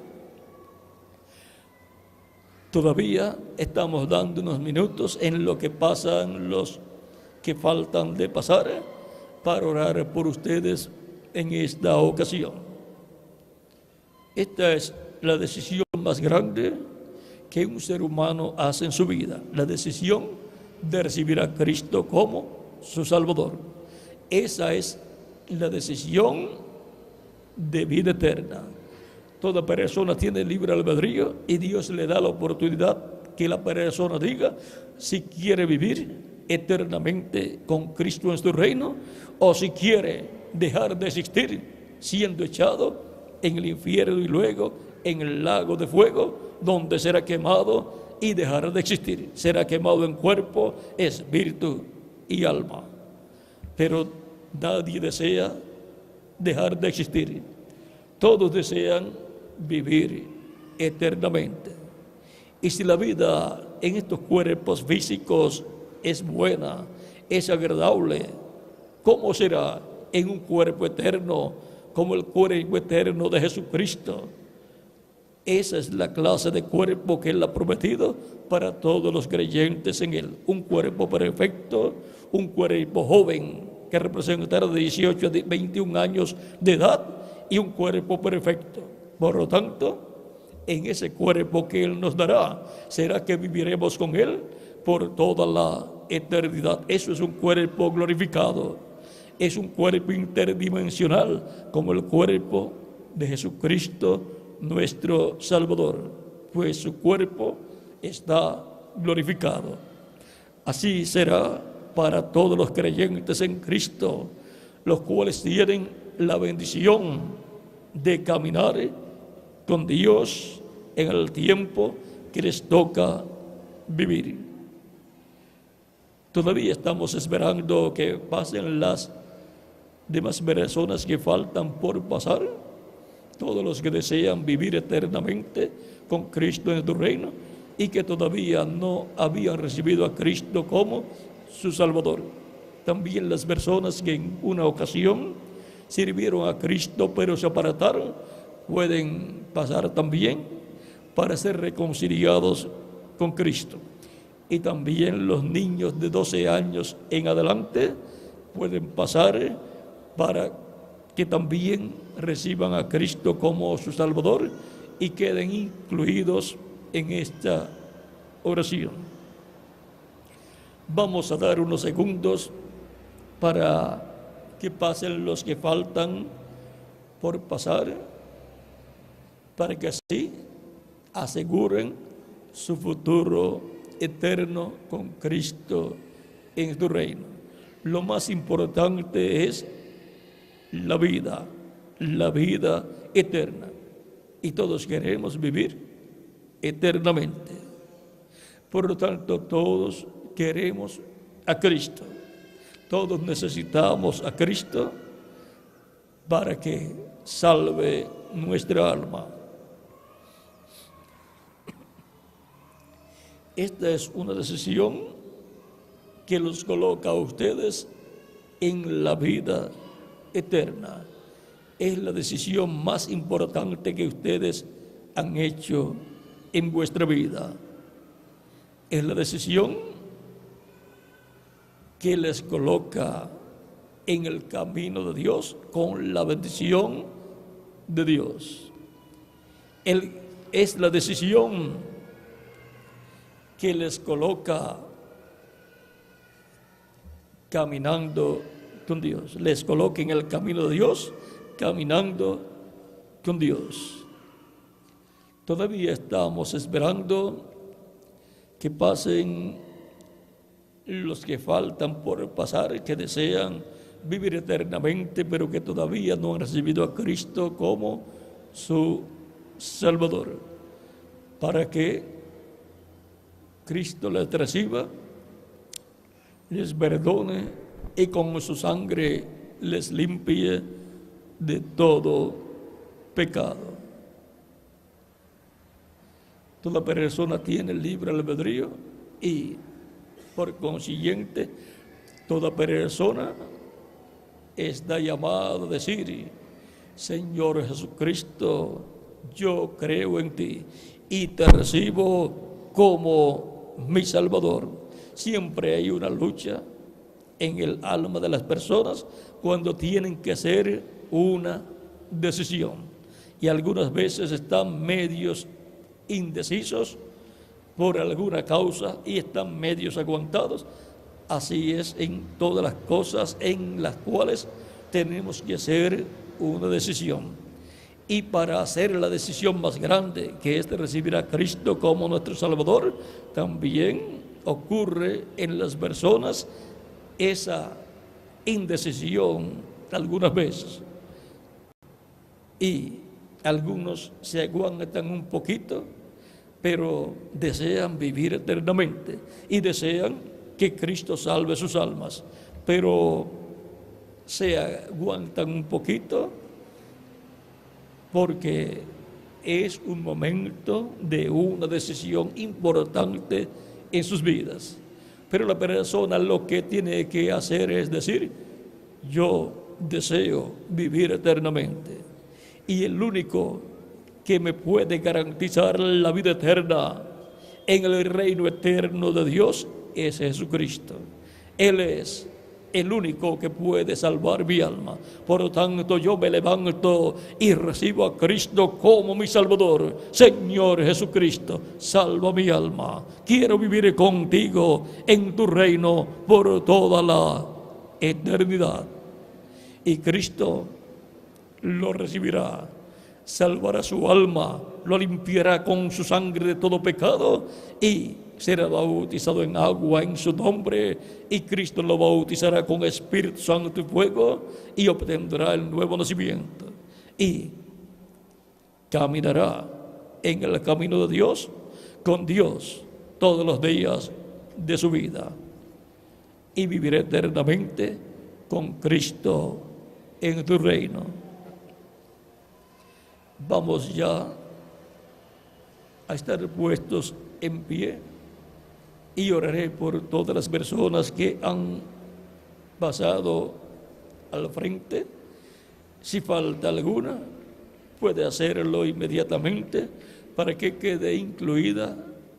Todavía estamos dando unos minutos en lo que pasan los que faltan de pasar para orar por ustedes en esta ocasión. Esta es la decisión más grande que un ser humano hace en su vida, la decisión de recibir a Cristo como su Salvador. Esa es la decisión de vida eterna. Toda persona tiene libre albedrío y Dios le da la oportunidad que la persona diga si quiere vivir eternamente con Cristo en su reino o si quiere dejar de existir siendo echado en el infierno y luego en el lago de fuego donde será quemado y dejará de existir. Será quemado en cuerpo, espíritu y alma. Pero nadie desea dejar de existir. Todos desean vivir eternamente. Y si la vida en estos cuerpos físicos es buena, es agradable, ¿cómo será en un cuerpo eterno como el cuerpo eterno de Jesucristo? Esa es la clase de cuerpo que Él ha prometido para todos los creyentes en Él. Un cuerpo perfecto, un cuerpo joven que representará de 18 a 21 años de edad y un cuerpo perfecto. Por lo tanto, en ese cuerpo que Él nos dará, será que viviremos con Él por toda la eternidad. Eso es un cuerpo glorificado, es un cuerpo interdimensional como el cuerpo de Jesucristo, nuestro Salvador, pues su cuerpo está glorificado. Así será para todos los creyentes en Cristo, los cuales tienen la bendición de caminar con Dios en el tiempo que les toca vivir. Todavía estamos esperando que pasen las demás personas que faltan por pasar, todos los que desean vivir eternamente con Cristo en tu reino y que todavía no habían recibido a Cristo como su Salvador. También las personas que en una ocasión sirvieron a Cristo pero se apartaron, pueden pasar también para ser reconciliados con Cristo. Y también los niños de 12 años en adelante pueden pasar para que también reciban a Cristo como su Salvador y queden incluidos en esta oración. Vamos a dar unos segundos para que pasen los que faltan por pasar, para que así aseguren su futuro eterno con Cristo en su reino. Lo más importante es la vida eterna. Y todos queremos vivir eternamente. Por lo tanto, todos queremos a Cristo. Todos necesitamos a Cristo para que salve nuestra alma. Esta es una decisión que los coloca a ustedes en la vida eterna. Es la decisión más importante que ustedes han hecho en vuestra vida. Es la decisión que les coloca en el camino de Dios con la bendición de Dios. Es la decisión que les coloca caminando con Dios. Les coloca en el camino de Dios, caminando con Dios. Todavía estamos esperando que pasen los que faltan por pasar, que desean vivir eternamente, pero que todavía no han recibido a Cristo como su Salvador, para que Cristo les reciba, les perdone y con su sangre les limpie de todo pecado. Toda persona tiene libre albedrío y por consiguiente toda persona está llamada a decir: Señor Jesucristo, yo creo en ti y te recibo como mi Salvador. Siempre hay una lucha en el alma de las personas cuando tienen que hacer una decisión, y algunas veces están medios indecisos por alguna causa y están medios aguantados. Así es en todas las cosas en las cuales tenemos que hacer una decisión. Y para hacer la decisión más grande, que es de recibir a Cristo como nuestro Salvador, también ocurre en las personas esa indecisión algunas veces. Y algunos se aguantan un poquito, pero desean vivir eternamente y desean que Cristo salve sus almas, pero se aguantan un poquito porque es un momento de una decisión importante en sus vidas. Pero la persona lo que tiene que hacer es decir: yo deseo vivir eternamente, y el único que me puede garantizar la vida eterna en el reino eterno de Dios es Jesucristo. Él es el único que puede salvar mi alma. Por lo tanto, yo me levanto y recibo a Cristo como mi Salvador. Señor Jesucristo, salva mi alma. Quiero vivir contigo en tu reino por toda la eternidad. Y Cristo lo recibirá, salvará su alma, lo limpiará con su sangre de todo pecado y será bautizado en agua en su nombre, y Cristo lo bautizará con Espíritu Santo y fuego y obtendrá el nuevo nacimiento y caminará en el camino de Dios, con Dios todos los días de su vida, y vivirá eternamente con Cristo en tu reino. Vamos ya a estar puestos en pie y oraré por todas las personas que han pasado al frente. Si falta alguna, puede hacerlo inmediatamente para que quede incluida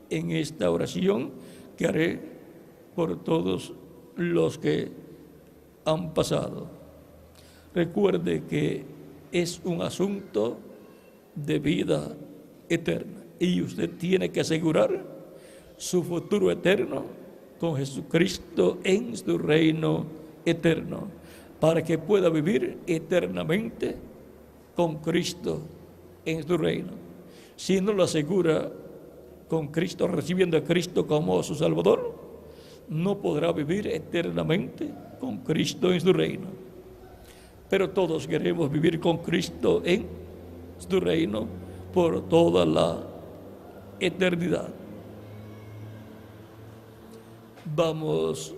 en esta oración que haré por todos los que han pasado. Recuerde que es un asunto de vida eterna y usted tiene que asegurar su futuro eterno con Jesucristo en su reino eterno, para que pueda vivir eternamente con Cristo en su reino. Si no lo asegura con Cristo, recibiendo a Cristo como su Salvador, no podrá vivir eternamente con Cristo en su reino. pero todos queremos vivir con Cristo en su reino por toda la eternidad. Vamos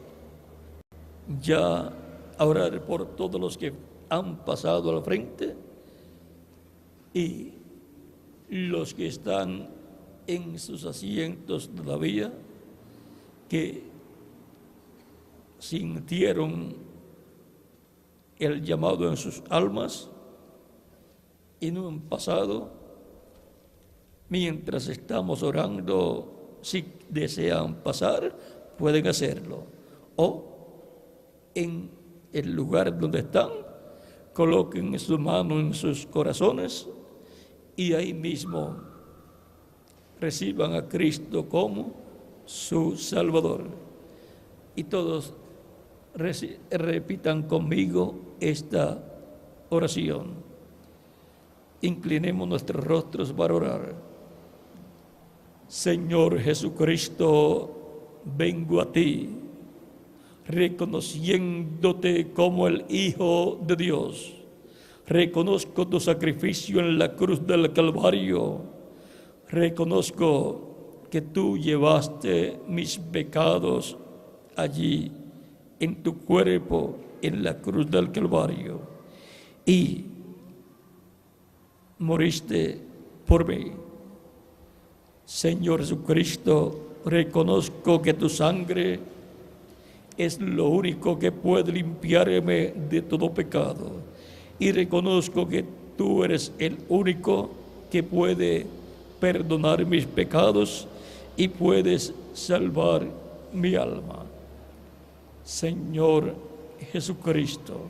ya a orar por todos los que han pasado al frente y los que están en sus asientos todavía, que sintieron el llamado en sus almas y no han pasado. Mientras estamos orando, si desean pasar, pueden hacerlo. O en el lugar donde están, coloquen su mano en sus corazones y ahí mismo reciban a Cristo como su Salvador. Y todos repitan conmigo esta oración. Inclinemos nuestros rostros para orar. Señor Jesucristo, vengo a ti, reconociéndote como el Hijo de Dios. Reconozco tu sacrificio en la cruz del Calvario. Reconozco que tú llevaste mis pecados allí en tu cuerpo en la cruz del Calvario y moriste por mí. Señor Jesucristo, reconozco que tu sangre es lo único que puede limpiarme de todo pecado y reconozco que tú eres el único que puede perdonar mis pecados y puedes salvar mi alma. Señor Jesucristo,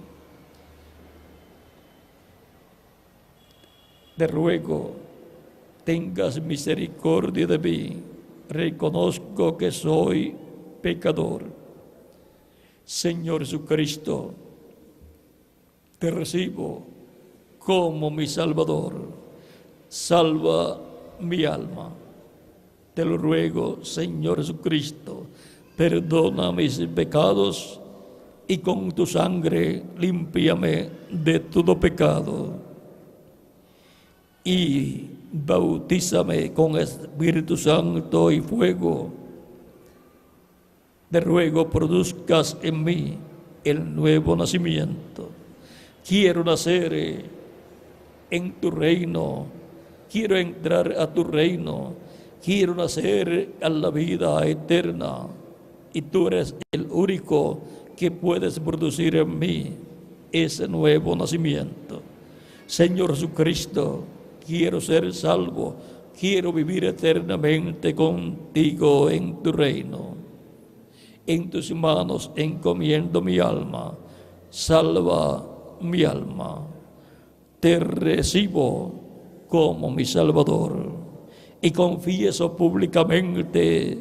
te ruego, tengas misericordia de mí. Reconozco que soy pecador. Señor Jesucristo, te recibo como mi Salvador. Salva mi alma. Te lo ruego, Señor Jesucristo, perdona mis pecados y con tu sangre límpiame de todo pecado. Y bautízame con Espíritu Santo y fuego. Te ruego, produzcas en mí el nuevo nacimiento. Quiero nacer en tu reino. Quiero entrar a tu reino. Quiero nacer a la vida eterna. Y tú eres el único que puedes producir en mí ese nuevo nacimiento. Señor Jesucristo, quiero ser salvo. Quiero vivir eternamente contigo en tu reino. En tus manos encomiendo mi alma. Salva mi alma. Te recibo como mi Salvador y confieso públicamente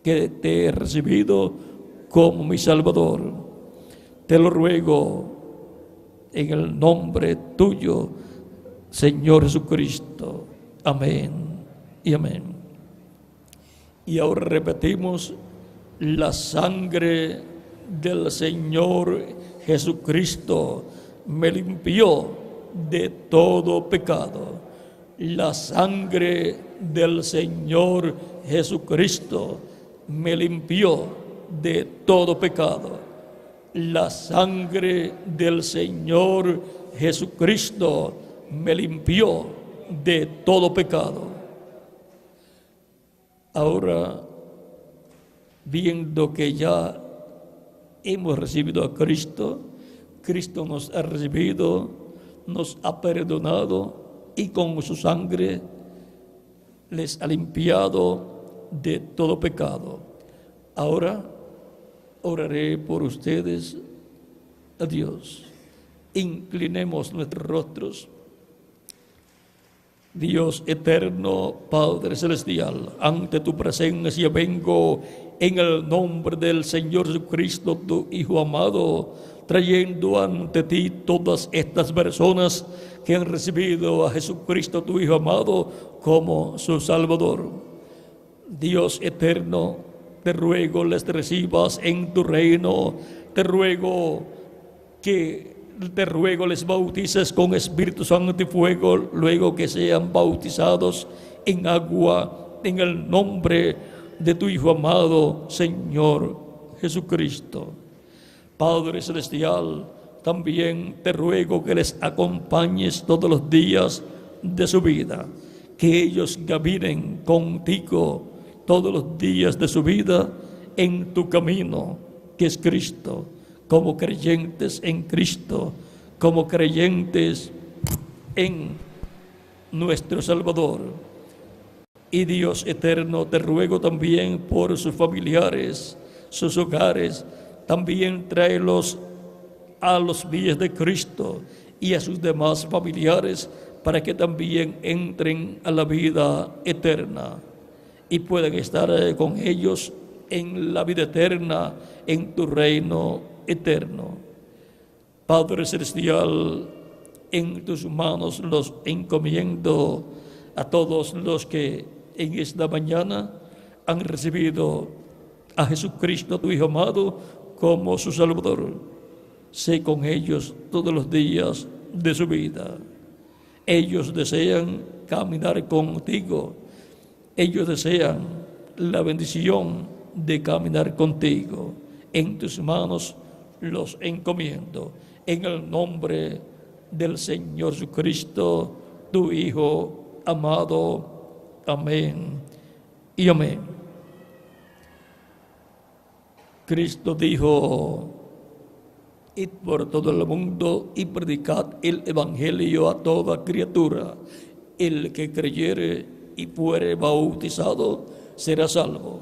que te he recibido como mi Salvador. Te lo ruego en el nombre tuyo, Señor Jesucristo. Amén y amén. Y ahora repetimos: la sangre del Señor Jesucristo me limpió de todo pecado. La sangre del Señor Jesucristo me limpió de todo pecado. La sangre del Señor Jesucristo me limpió de todo pecado. Ahora, viendo que ya hemos recibido a Cristo, Cristo nos ha recibido, nos ha perdonado y con su sangre les ha limpiado de todo pecado. Ahora oraré por ustedes a Dios. Inclinemos nuestros rostros. Dios eterno, Padre celestial, ante tu presencia vengo en el nombre del Señor Jesucristo, tu Hijo amado, trayendo ante ti todas estas personas que han recibido a Jesucristo, tu Hijo amado, como su Salvador. Dios eterno, te ruego les recibas en tu reino. Te ruego que te ruego les bautices con Espíritu Santo y fuego, luego que sean bautizados en agua, en el nombre de tu Hijo amado, Señor Jesucristo. Padre Celestial, también te ruego que les acompañes todos los días de su vida, que ellos caminen contigo todos los días de su vida en tu camino, que es Cristo, como creyentes en Cristo, como creyentes en nuestro Salvador. Y Dios eterno, te ruego también por sus familiares, sus hogares, también tráelos a los pies de Cristo y a sus demás familiares para que también entren a la vida eterna y puedan estar con ellos en la vida eterna, en tu reino eterno. Padre Celestial, en tus manos los encomiendo a todos los que en esta mañana han recibido a Jesucristo, tu Hijo amado, como su Salvador. Sé con ellos todos los días de su vida. Ellos desean caminar contigo. Ellos desean la bendición de caminar contigo. En tus manos los encomiendo. En el nombre del Señor Jesucristo, tu Hijo amado. Amén y amén. Cristo dijo: id por todo el mundo y predicad el evangelio a toda criatura. El que creyere y fuere bautizado será salvo,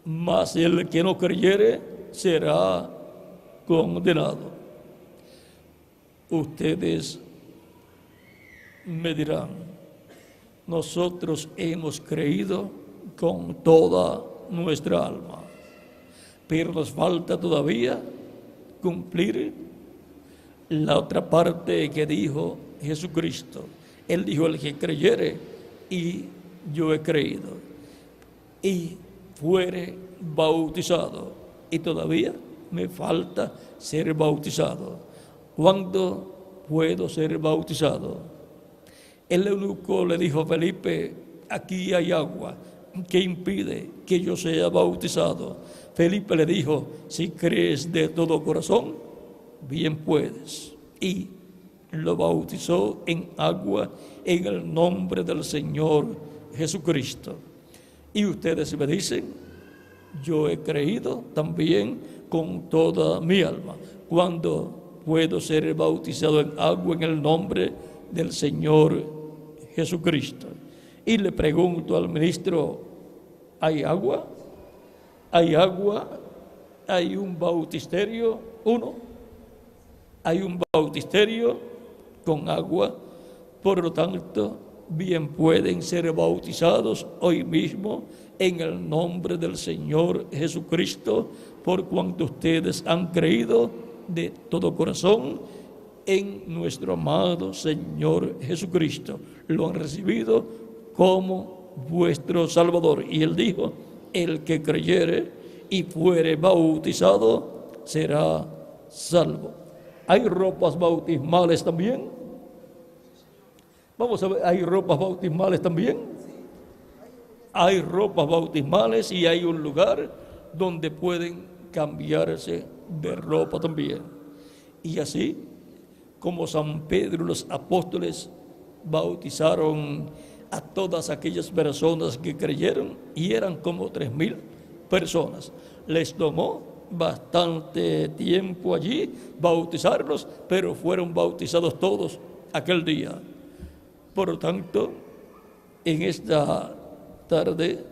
mas el que no creyere será condenado. Ustedes me dirán: nosotros hemos creído con toda nuestra alma, pero nos falta todavía cumplir la otra parte que dijo Jesucristo. Él dijo: el que creyere, y yo he creído, y fuere bautizado, y todavía me falta ser bautizado. ¿Cuándo puedo ser bautizado? El eunuco le dijo a Felipe: aquí hay agua, ¿qué impide que yo sea bautizado? Felipe le dijo: si crees de todo corazón, bien puedes. Y lo bautizó en agua en el nombre del Señor Jesucristo. Y ustedes me dicen: yo he creído también con toda mi alma. ¿Cuándo puedo ser bautizado en agua en el nombre del Señor Jesucristo? Y le pregunto al ministro: ¿hay agua? ¿Hay agua? ¿Hay un bautisterio? Hay un bautisterio con agua. Por lo tanto, bien pueden ser bautizados hoy mismo en el nombre del Señor Jesucristo, por cuanto ustedes han creído de todo corazón en nuestro amado Señor Jesucristo. Lo han recibido como vuestro Salvador. Y Él dijo: el que creyere y fuere bautizado será salvo. ¿Hay ropas bautismales también? Vamos a ver, ¿hay ropas bautismales también? Hay ropas bautismales y hay un lugar donde pueden cambiarse de ropa también. Y así como San Pedro y los apóstoles bautizaron a todas aquellas personas que creyeron, y eran como 3,000 personas. Les tomó bastante tiempo allí bautizarlos, pero fueron bautizados todos aquel día. Por lo tanto, en esta tarde,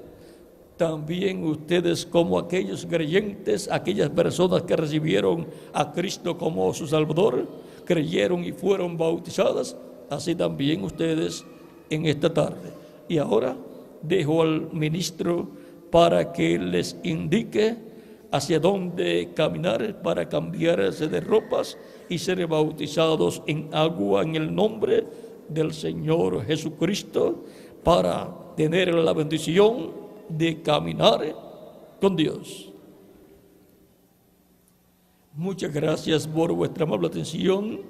también ustedes, como aquellos creyentes, aquellas personas que recibieron a Cristo como su Salvador, creyeron y fueron bautizadas, así también ustedes en esta tarde. Y ahora dejo al ministro para que les indique hacia dónde caminar para cambiarse de ropas y ser bautizados en agua en el nombre del Señor Jesucristo, para tener la bendición de caminar con Dios. Muchas gracias por vuestra amable atención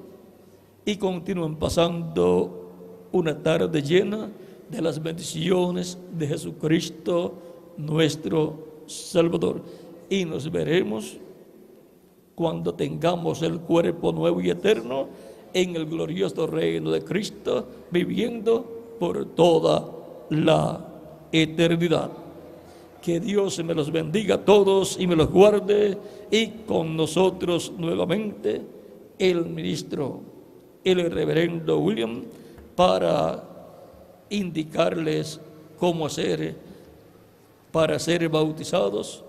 y continúen pasando una tarde llena de las bendiciones de Jesucristo, nuestro Salvador. Y nos veremos cuando tengamos el cuerpo nuevo y eterno en el glorioso reino de Cristo, viviendo por toda la eternidad. Que Dios me los bendiga a todos y me los guarde, y con nosotros nuevamente el ministro, el reverendo William, para indicarles cómo hacer para ser bautizados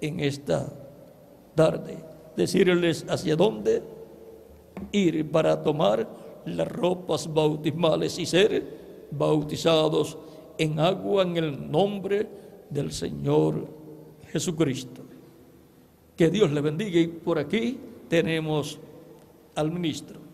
en esta tarde. Decirles hacia dónde ir para tomar las ropas bautismales y ser bautizados en agua en el nombre del Señor Jesucristo. Que Dios le bendiga, y por aquí tenemos al ministro.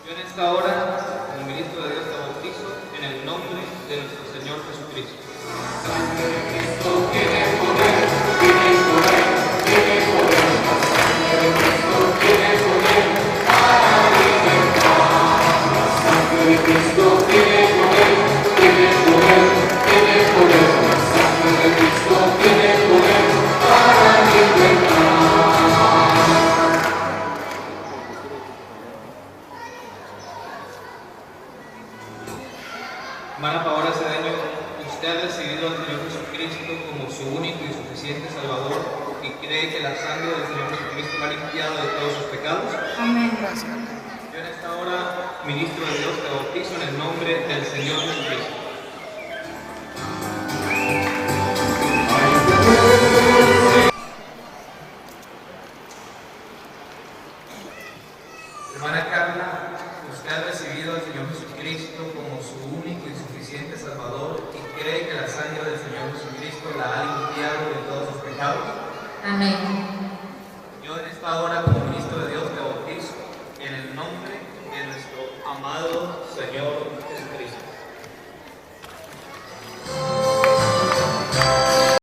Yo en esta hora, como ministro de Dios, te bautizo en el nombre de nuestro Señor Jesucristo. Sangre de Cristo tiene poder, tiene poder, tiene poder. La sangre de Cristo tiene poder para libertar. La sangre de Cristo tiene poder, tiene poder, tiene poder. La sangre de Cristo tiene poder para libertar. Hermana Paola Cedeño, usted ha recibido al Señor Jesucristo como su único y suficiente Salvador y cree que la sangre del Señor Jesucristo lo ha limpiado de todos sus pecados. Amén. Yo en esta hora, ministro de Dios, te bautizo en el nombre del Señor Jesucristo. Hermana Carla, usted ha recibido al Señor Jesucristo como su único y suficiente Salvador y cree que la sangre del Señor Jesucristo la ha limpiado de todos sus pecados. Amén.